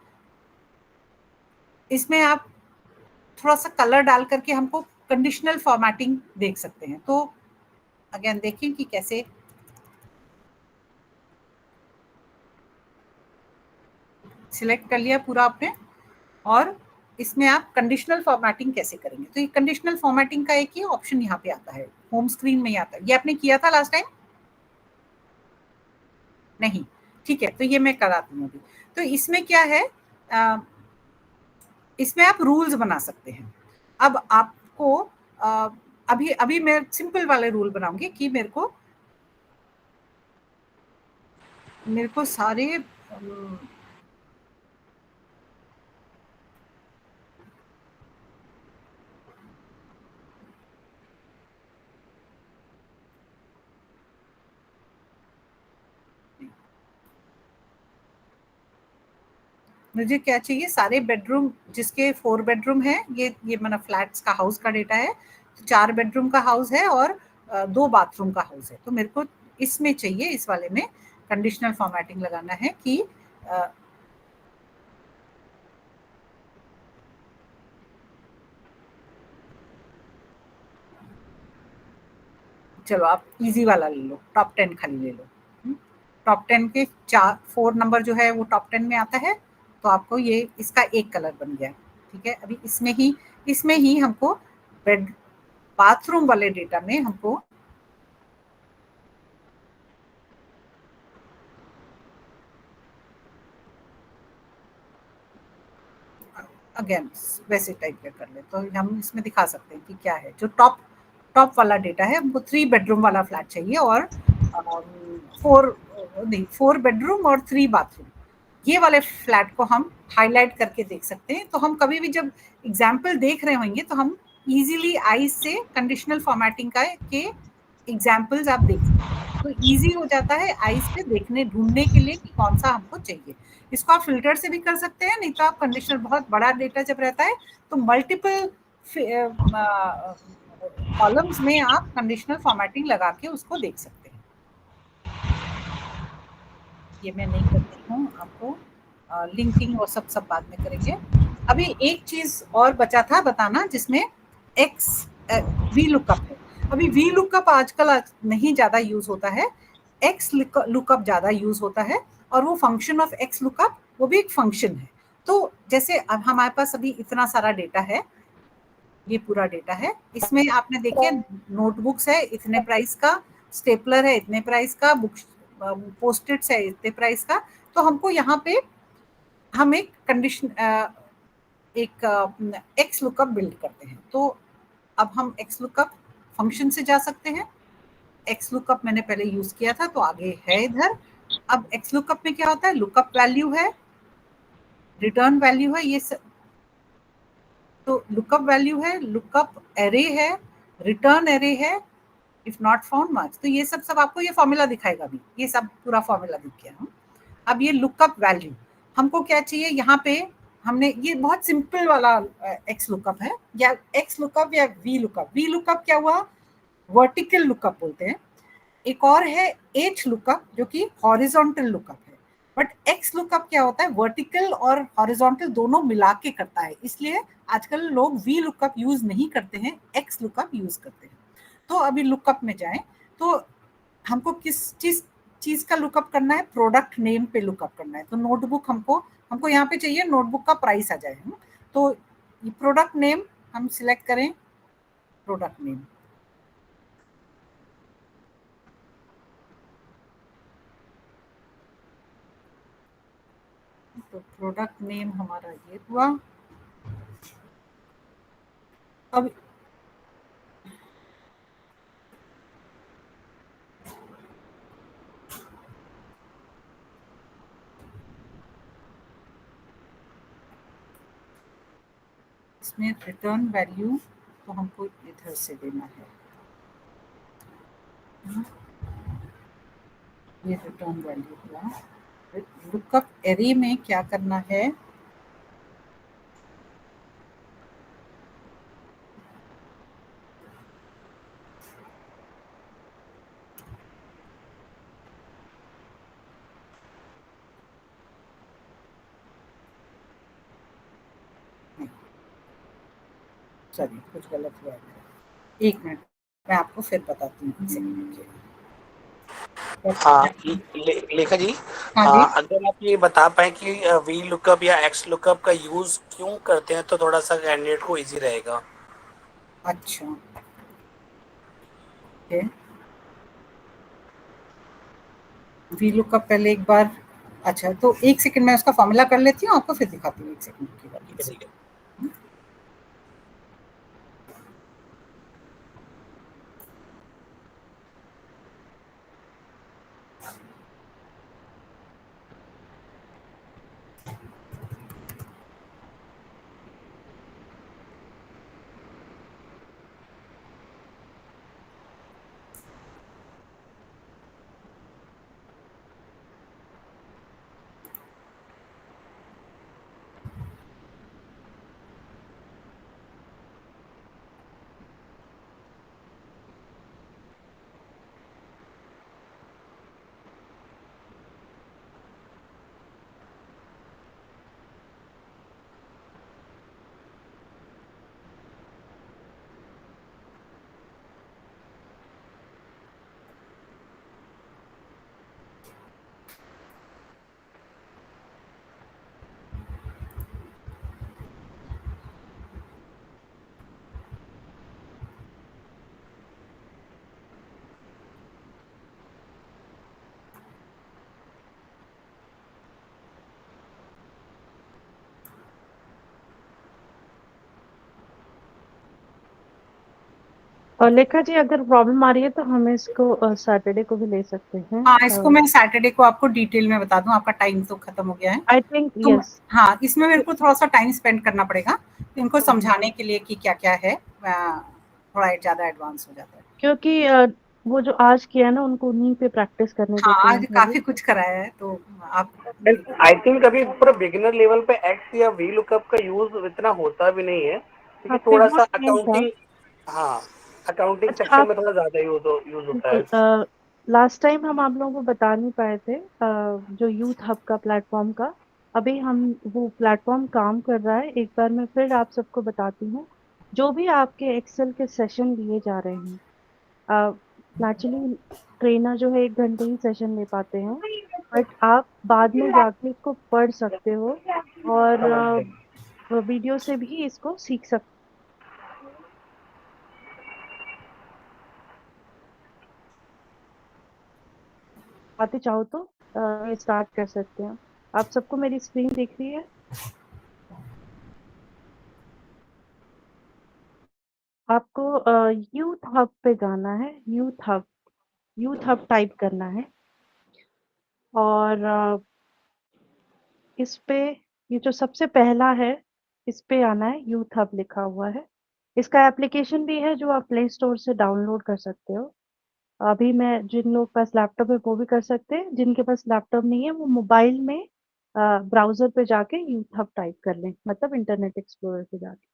Speaker 2: इसमें आप थोड़ा सा कलर डाल करके हमको कंडीशनल फॉर्मेटिंग देख सकते हैं। तो अगेन देखिए कि कैसे सिलेक्ट कर लिया पूरा आपने, और इसमें आप कंडीशनल फॉर्मेटिंग कैसे करेंगे। तो ये कंडीशनल फॉर्मेटिंग का एक ही ऑप्शन यहाँ पे आता है, होम स्क्रीन में ही आता है। ये आपने किया था लास्ट टाइम? नहीं, ठीक है, तो ये मैं कराती हूँ अभी। तो इसमें क्या है, इसमें आप रूल्स बना सकते हैं। अब आपको अभी मैं सिंपल वाले रूल बनाऊंगी कि मेरे को सारे मुझे क्या चाहिए, सारे बेडरूम जिसके 4 बेडरूम है, ये मतलब फ्लैट्स का हाउस का डेटा है। तो 4 बेडरूम का हाउस है और 2 बाथरूम का हाउस है। तो मेरे को इसमें चाहिए, इस वाले में कंडीशनल फॉर्मेटिंग लगाना है कि चलो आप इजी वाला ले लो, टॉप 10 खाली ले लो। टॉप 10 के 4 नंबर जो है वो टॉप 10 में आता है। तो आपको ये इसका एक कलर बन गया। ठीक है, अभी इसमें ही हमको बाथरूम वाले डेटा में हमको अगेन वैसे टाइप का कर ले, तो हम इसमें दिखा सकते हैं कि क्या है। जो टॉप वाला डेटा है, हमको 3 बेडरूम वाला फ्लैट चाहिए और 4 बेडरूम और 3 बाथरूम, ये वाले फ्लैट को हम हाईलाइट करके देख सकते हैं। तो हम कभी भी जब एग्जाम्पल देख रहे होंगे तो हम इजीली आईज से कंडीशनल फॉर्मेटिंग के एग्जाम्पल्स आप देख सकते हैं। तो इजी हो जाता है आईज पे ढूंढने के लिए कि कौन सा हमको चाहिए। इसको आप फिल्टर से भी कर सकते हैं, नहीं तो आप कंडीशनल, बहुत बड़ा डेटा जब रहता है तो मल्टीपल कॉलम्स में आप कंडीशनल फॉर्मेटिंग लगा के उसको देख सकते हैं। ये मैं नहीं करती हूँ, आपको लिंकिंग और सब बाद में करेंगे। अभी एक चीज और बचा था बताना, जिसमें वी लुकअप है। अभी वी लुकअप आजकल नहीं ज्यादा यूज होता है। एक्स लुकअप ज़्यादा यूज होता है, और वो फंक्शन ऑफ एक्स लुकअप वो भी एक फंक्शन है। तो जैसे अब हमारे पास अभी इतना सारा डेटा है, ये पूरा डेटा है, इसमें आपने देखिए नोटबुक्स है इतने प्राइस का, स्टेपलर है इतने प्राइस का, बुक्स पोस्टिट्स है इतने प्राइस का। तो हमको यहाँ पे हम एक कंडीशन एक एक्स लुकअप बिल्ड करते हैं। तो अब हम एक्स लुकअप फंक्शन से जा सकते हैं। एक्स लुकअप मैंने पहले यूज किया था तो आगे है इधर। अब एक्स लुकअप में क्या होता है, लुकअप वैल्यू है, रिटर्न वैल्यू है, ये तो लुकअप वैल्यू है, लुकअप एरे है, रिटर्न एरे है, इफ नॉट फाउंड मच। तो ये सब आपको ये फॉर्मूला दिखाएगा भी, ये सब पूरा फॉर्मूला दिख गया। अब ये लुकअप वैल्यू हमको क्या चाहिए, यहाँ पे हमने ये बहुत सिंपल वाला एक्स लुकअप है, या एक्स लुकअप या वी लुकअप। वी लुकअप क्या हुआ, वर्टिकल लुकअप बोलते हैं। एक और है एच लुकअप जो कि हॉरिजॉन्टल लुकअप है। बट एक्स लुकअप क्या होता है, वर्टिकल और हॉरिजॉन्टल दोनों मिला के करता है, इसलिए आजकल लोग वी लुकअप यूज नहीं करते हैं, एक्स लुकअप यूज करते हैं। तो अभी लुकअप में जाएं तो हमको किस चीज का लुकअप करना है, प्रोडक्ट नेम पे लुकअप करना है। तो नोटबुक हमको यहाँ पे चाहिए नोटबुक का प्राइस आ जाए। तो प्रोडक्ट नेम हम सिलेक्ट करें, प्रोडक्ट नेम, तो प्रोडक्ट नेम हमारा ये हुआ। अब इसमें रिटर्न वैल्यू तो हमको इधर से देना है, ये रिटर्न वैल्यू हुआ। लुकअप एरे में क्या करना है, सॉरी कुछ गलत हुआ है, एक मिनट मैं आपको फिर बताती हूँ।
Speaker 5: हाँ लेखा जी,
Speaker 2: हाँ जी,
Speaker 5: अगर आप ये बता पाए कि वी लुकअप या एक्स लुकअप का यूज क्यों करते हैं तो थोड़ा सा कैंडिडेट को इजी रहेगा।
Speaker 2: अच्छा ओके, वी लुकअप पहले एक बार, अच्छा तो एक सेकंड मैं उसका फॉर्मूला कर लेती हूँ, आपको फिर दिखाती हूँ, एक सेकंड की बात।
Speaker 5: ठीक है।
Speaker 1: और लेखा जी अगर प्रॉब्लम आ रही है तो हम इसको सैटरडे को भी ले सकते हैं।
Speaker 2: हाँ, इसको मैं सैटरडे को आपको डिटेल में बता दूं, आपका टाइम तो खत्म हो गया है।
Speaker 1: आई थिंक
Speaker 2: तो
Speaker 1: यस,
Speaker 2: हाँ, इसमें मेरे को थोड़ा सा टाइम स्पेंड करना पड़ेगा इनको समझाने के लिए कि क्या क्या है, थोड़ा ज्यादा एडवांस हो जाता है।
Speaker 1: क्योंकि वो जो आज किया ना उनको उन्हीं पे प्रैक्टिस करने
Speaker 2: हाँ,
Speaker 1: देते हैं
Speaker 2: आज
Speaker 1: पहले।
Speaker 2: काफी कुछ कराया है तो आप
Speaker 5: आई थिंक अभी पूरा बिगिनर लेवल पे एक्स या वी लुकअप का यूज इतना होता भी नहीं है, क्योंकि
Speaker 1: हाँ,
Speaker 5: थोड़ा सा
Speaker 1: पिवट नहीं था।
Speaker 5: अकाउंटिंग, हाँ अकाउंटिंग
Speaker 1: अच्छा
Speaker 5: सेक्शन
Speaker 1: आप
Speaker 5: में थोड़ा ज्यादा यूज होता है।
Speaker 1: बिल्कुल, लास्ट टाइम हम आप लोगों को बता नहीं पाए थे जो यूथ हब का प्लेटफॉर्म का। अभी हम वो प्लेटफॉर्म काम कर रहा है, एक बार मैं फिर आप सबको बताती हूँ। जो भी आपके एक्सेल के सेशन लिए जा रहे हैं, एक्चुअली ट्रेनर जो है 1 घंटे ही सेशन ले पाते हैं, बट आप बाद में जाके इसको पढ़ सकते हो और वीडियो से भी इसको सीख सकते आते चाहो तो ये स्टार्ट कर सकते हैं। आप सबको मेरी स्क्रीन दिख रही है? आपको यूथ हब पे जाना है, यूथ हब टाइप करना है और इस पे ये जो सबसे पहला है, इस पे आना है, यूथ हब लिखा हुआ है। इसका एप्लीकेशन भी है जो आप प्ले स्टोर से डाउनलोड कर सकते हो। अभी मैं जिन लोग के पास लैपटॉप है वो भी कर सकते हैं, जिनके पास लैपटॉप नहीं है वो मोबाइल में ब्राउज़र पे जाके यूथ हब टाइप कर लें, मतलब इंटरनेट एक्सप्लोरर पे जाके।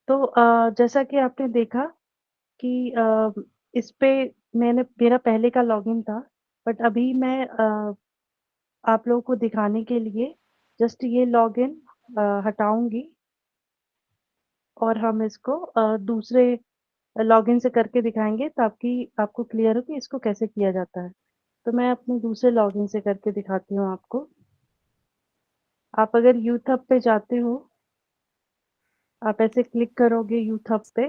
Speaker 1: तो जैसा कि आपने देखा कि इस पे मेरा पहले का लॉगिन था, बट अभी मैं आप लोगों को दिखाने के लिए जस्ट ये लॉगिन हटाऊँगी और हम इसको दूसरे लॉगिन से करके दिखाएँगे ताकि आपको क्लियर हो कि इसको कैसे किया जाता है। तो मैं अपने दूसरे लॉगिन से करके दिखाती हूँ आपको। आप अगर यूथ हब पे जाते हो, आप ऐसे क्लिक करोगे यूथ हब पे,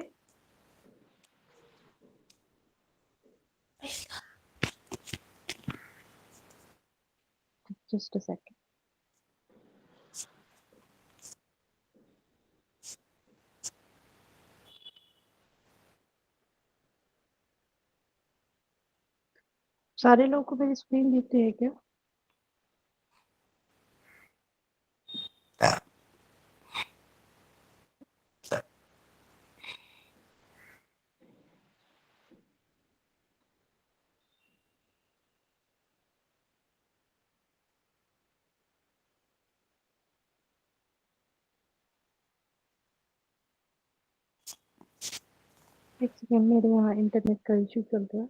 Speaker 1: जस्ट अ सेकंड। सारे लोगों को मेरी स्क्रीन दिख रही है क्या? एक सेकंड, मेरे यहाँ इंटरनेट का इश्यू चल रहा है।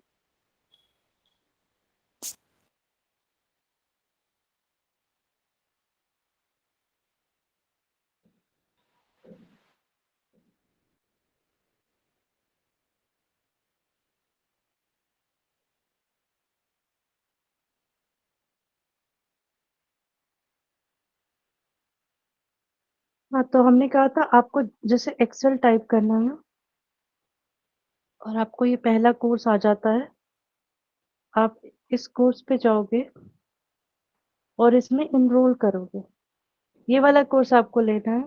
Speaker 1: हाँ, तो हमने कहा था आपको जैसे एक्सेल टाइप करना है और आपको ये पहला कोर्स आ जाता है। आप इस कोर्स पे जाओगे और इसमें एनरोल करोगे। ये वाला कोर्स आपको लेना है।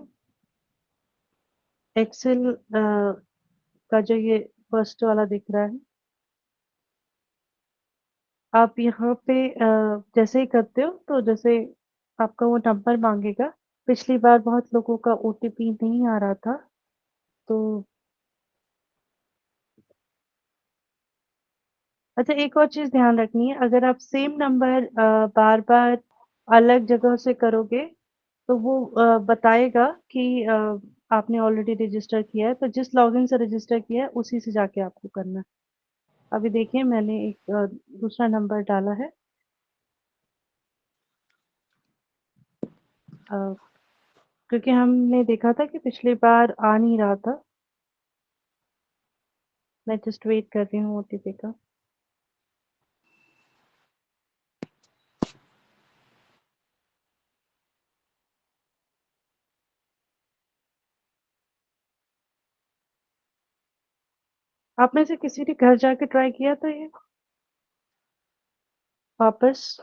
Speaker 1: एक्सेल का जो ये फर्स्ट वाला दिख रहा है, आप यहाँ पे जैसे ही करते हो तो जैसे आपका वो नंबर मांगेगा। पिछली बार बहुत लोगों का ओटीपी नहीं आ रहा था, तो अच्छा, एक और चीज़ ध्यान रखनी है, अगर आप सेम नंबर बार-बार अलग जगह से करोगे, तो वो बताएगा कि आपने ऑलरेडी रजिस्टर किया है, तो जिस लॉगिन से रजिस्टर किया है, उसी से जाके आपको करना है। अभी देखिए मैंने एक दूसरा नंबर डाला है। क्योंकि हमने देखा था कि पिछली बार आ नहीं रहा था। मैं जस्ट वेट कर रही हूँ ओटीपी का। आप में से किसी ने घर जाके ट्राई किया था ये वापस?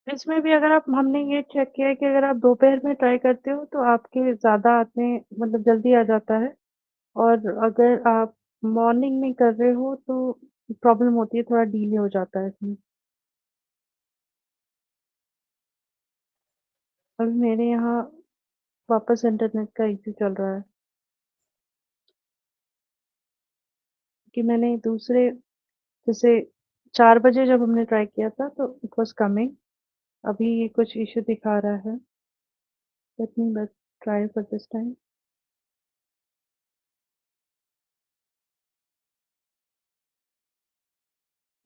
Speaker 1: इसमें भी अगर आप हमने ये चेक किया है कि अगर आप दोपहर में ट्राई करते हो तो आपके ज़्यादा आते मतलब जल्दी आ जाता है और अगर आप मॉर्निंग में कर रहे हो तो प्रॉब्लम होती है, थोड़ा डिले हो जाता है इसमें। अभी मेरे यहाँ वापस इंटरनेट का इश्यू चल रहा है कि मैंने दूसरे जैसे 4 बजे जब हमने ट्राई किया था तो इट वाज़ कमिंग। अभी ये कुछ इश्यू दिखा रहा है। लेट मी बस Try for this time.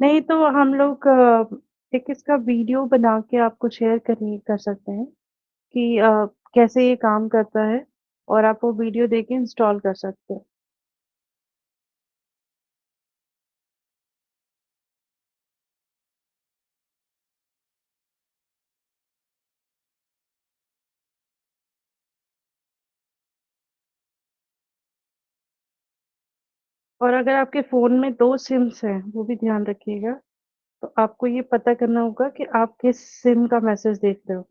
Speaker 1: नहीं तो हम लोग एक इसका वीडियो बना के आपको शेयर कर सकते हैं कि कैसे ये काम करता है और आप वो वीडियो देख के इंस्टॉल कर सकते हैं। और अगर आपके फ़ोन में 2 सिम्स हैं, वो भी ध्यान रखिएगा। तो आपको ये पता करना होगा कि आप किस सिम का मैसेज देख रहे हो।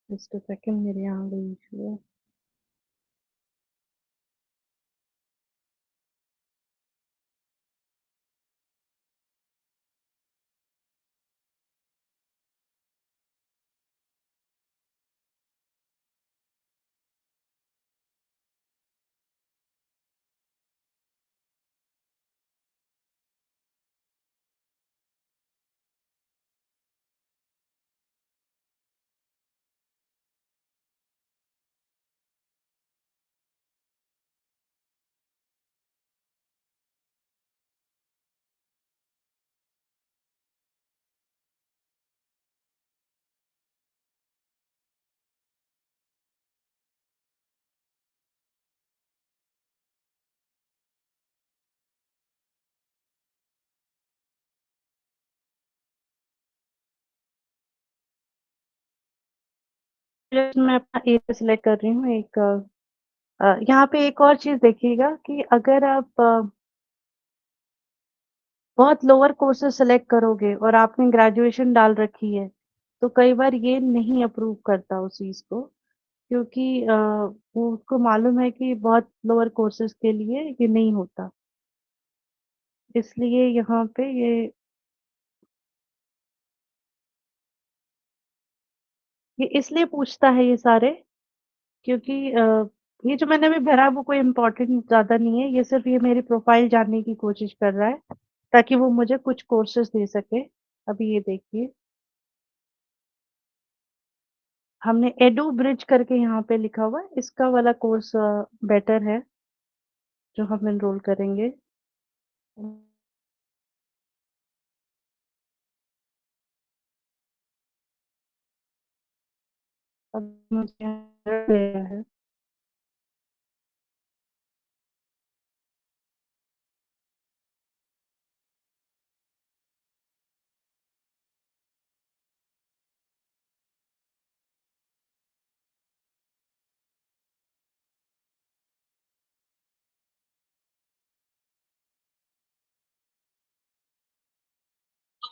Speaker 1: जस्ट अ सेकंड, मेरे यहाँ भी इश्यू है। जस्ट मैं अपना एरिया सिलेक्ट कर रही हूँ। एक यहाँ पे एक और चीज़ देखिएगा कि अगर आप बहुत लोअर कोर्सेज़ सेलेक्ट करोगे और आपने ग्रेजुएशन डाल रखी है, तो कई बार ये नहीं अप्रूव करता उस चीज़ को, क्योंकि वो उसको मालूम है कि बहुत लोअर कोर्सेज़ के लिए ये नहीं होता। इसलिए यहाँ पे ये इसलिए पूछता है ये सारे, क्योंकि ये जो मैंने अभी भरा है वो कोई इम्पोर्टेंट ज़्यादा नहीं है, ये सिर्फ़ ये मेरी प्रोफ़ाइल जानने की कोशिश कर रहा है, ताकि वो मुझे कुछ कोर्सेज़ दे सके। अभी ये देखिए, हमने एडू ब्रिज करके यहाँ पे लिखा हुआ है, इसका वाला कोर्स बेटर है, जो हम एनरोल करेंगे। अब मुझे गया है।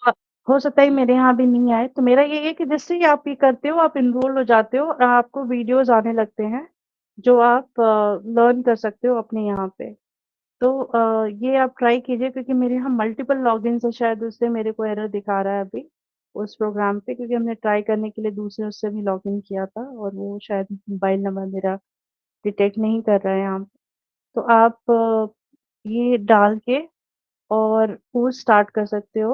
Speaker 1: अ, हो सकता है मेरे यहाँ भी नहीं आए, तो मेरा ये है कि जैसे ही आप ये करते हो, आप एनरोल हो जाते हो और आपको वीडियोज़ आने लगते हैं, जो आप लर्न कर सकते हो अपने यहाँ पे। तो ये आप ट्राई कीजिए, क्योंकि मेरे यहाँ मल्टीपल लॉगिन्स है, शायद उससे मेरे को एरर दिखा रहा है अभी उस प्रोग्राम पे, क्योंकि हमने ट्राई करने के लिए दूसरे उससे भी लॉगिन किया था और वो शायद मोबाइल नंबर मेरा डिटेक्ट नहीं कर रहा है यहाँ पे। तो आप ये डाल के और कोर्स स्टार्ट कर सकते हो,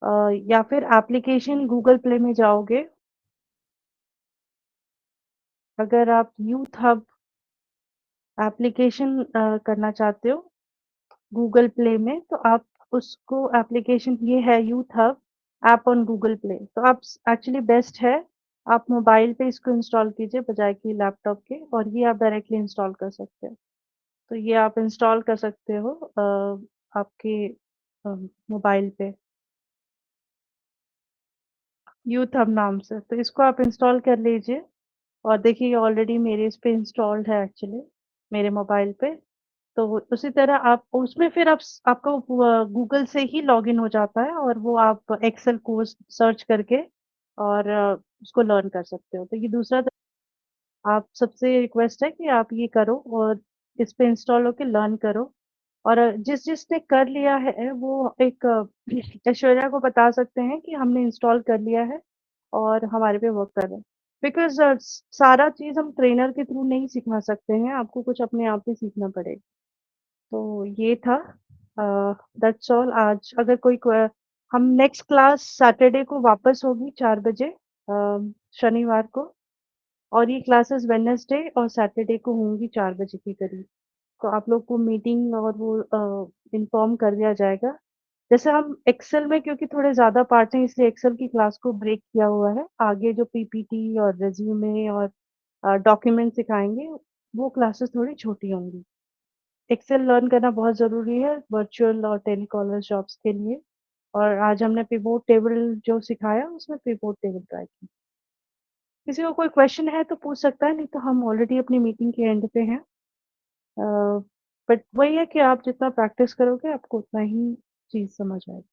Speaker 1: या फिर एप्लीकेशन गूगल प्ले में जाओगे, अगर आप यूथ हब एप्लीकेशन करना चाहते हो गूगल प्ले में, तो आप उसको एप्लीकेशन ये है youth hub app on Google play, तो आप एक्चुअली बेस्ट है आप मोबाइल पे इसको इंस्टॉल कीजिए बजाय कि लैपटॉप के, और ये आप डायरेक्टली इंस्टॉल कर सकते हो। तो ये आप इंस्टॉल कर सकते हो आपके मोबाइल पे यूथ हब नाम से, तो इसको आप इंस्टॉल कर लीजिए और देखिए ऑलरेडी मेरे इस पे इंस्टॉल्ड है एक्चुअली मेरे मोबाइल पे। तो उसी तरह आप उसमें फिर आपका गूगल से ही लॉगिन हो जाता है और वो आप एक्सेल कोर्स सर्च करके और उसको लर्न कर सकते हो। तो ये दूसरा आप सबसे रिक्वेस्ट है कि आप ये करो और इस पे इंस्टॉल होके लर्न करो, और जिसने कर लिया है वो एक ऐश्वर्या को बता सकते हैं कि हमने इंस्टॉल कर लिया है और हमारे पे वर्क कर रहा है। बिकॉज़ सारा चीज़ हम ट्रेनर के थ्रू नहीं सिखा सकते हैं, आपको कुछ अपने आप ही सीखना पड़ेगा। तो ये था दैट्स ऑल। आज अगर कोई हम नेक्स्ट क्लास सैटरडे को वापस होगी 4 बजे, शनिवार को। और ये क्लासेस वेडनेसडे और सैटरडे को होंगी 4 बजे के करीब। तो आप लोग को मीटिंग और वो इन्फॉर्म कर दिया जाएगा। जैसे हम एक्सेल में क्योंकि थोड़े ज़्यादा पार्ट हैं इसलिए एक्सेल की क्लास को ब्रेक किया हुआ है। आगे जो पीपीटी और रिज्यूमे और डॉक्यूमेंट सिखाएँगे वो क्लासेस थोड़ी छोटी होंगी। एक्सेल लर्न करना बहुत ज़रूरी है वर्चुअल और टेलीकॉलर जॉब्स के लिए। और आज हमने पिवोट टेबल जो सिखाया उसमें पिवोट टेबल ट्राई की। किसी को कोई क्वेश्चन है तो पूछ सकता है, नहीं तो हम ऑलरेडी अपनी मीटिंग के एंड पे हैं। बट वही है कि आप जितना प्रैक्टिस करोगे आपको उतना ही चीज़ समझ आएगी।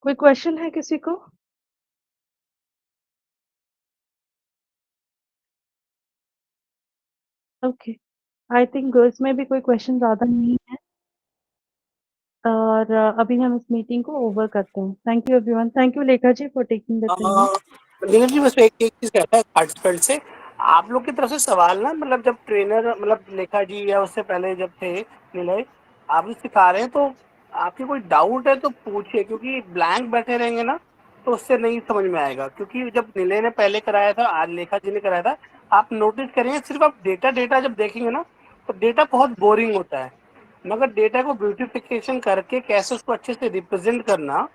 Speaker 1: कोई क्वेश्चन है किसी को? ओके, आई थिंक इसमें भी कोई क्वेश्चन ज़्यादा नहीं है और अभी हम इस मीटिंग को ओवर करते हैं। Thank you everyone. Thank you Lekha ji for taking the training.
Speaker 5: Neeraj ji बस एक एक चीज कहता है पार्टिसिपेंट से, आप लोग की तरफ से सवाल ना, मतलब जब ट्रेनर मतलब लेखा जी या उससे पहले जब थे निलय, आप भी सिखा रहे हैं तो आपके कोई डाउट है तो पूछिए, क्योंकि ब्लैंक बैठे रहेंगे ना तो उससे नहीं समझ में आएगा। क्योंकि जब निलय ने पहले कराया था, आज लेखा जी ने कराया था, आप नोटिस करेंगे सिर्फ आप डेटा डेटा जब देखेंगे ना तो डेटा बहुत बोरिंग होता है, मगर डेटा को ब्यूटिफिकेशन करके कैसे उसको अच्छे से रिप्रेजेंट करना,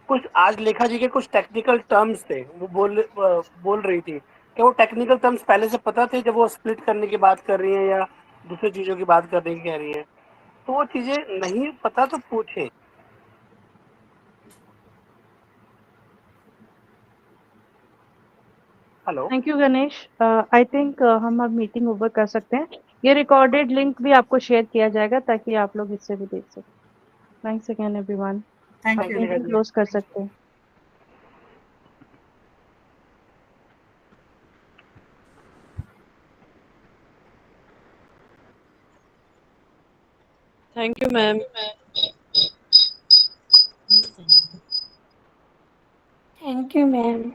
Speaker 5: कुछ आज लेखा जी के कुछ टेक्निकल टर्म्स थे वो बोल रही थी कि वो टेक्निकल टर्म्स पहले से पता थे जब वो स्प्लिट करने की बात कर रही है या दूसरी चीजों की बात करने की कह रही है, तो वो चीजें नहीं पता तो पूछे। Hello,
Speaker 1: thank you Ganesh. I think हम अब मीटिंग ओवर कर सकते हैं। ये रिकॉर्डेड लिंक भी आपको शेयर किया जाएगा ताकि आप लोग इससे भी देख सकें। Thanks again everyone.
Speaker 2: थैंक
Speaker 1: आप
Speaker 2: यू।
Speaker 1: मीटिंग क्लोज कर सकते हैं।
Speaker 6: Thank you ma'am.
Speaker 7: Thank you ma'am.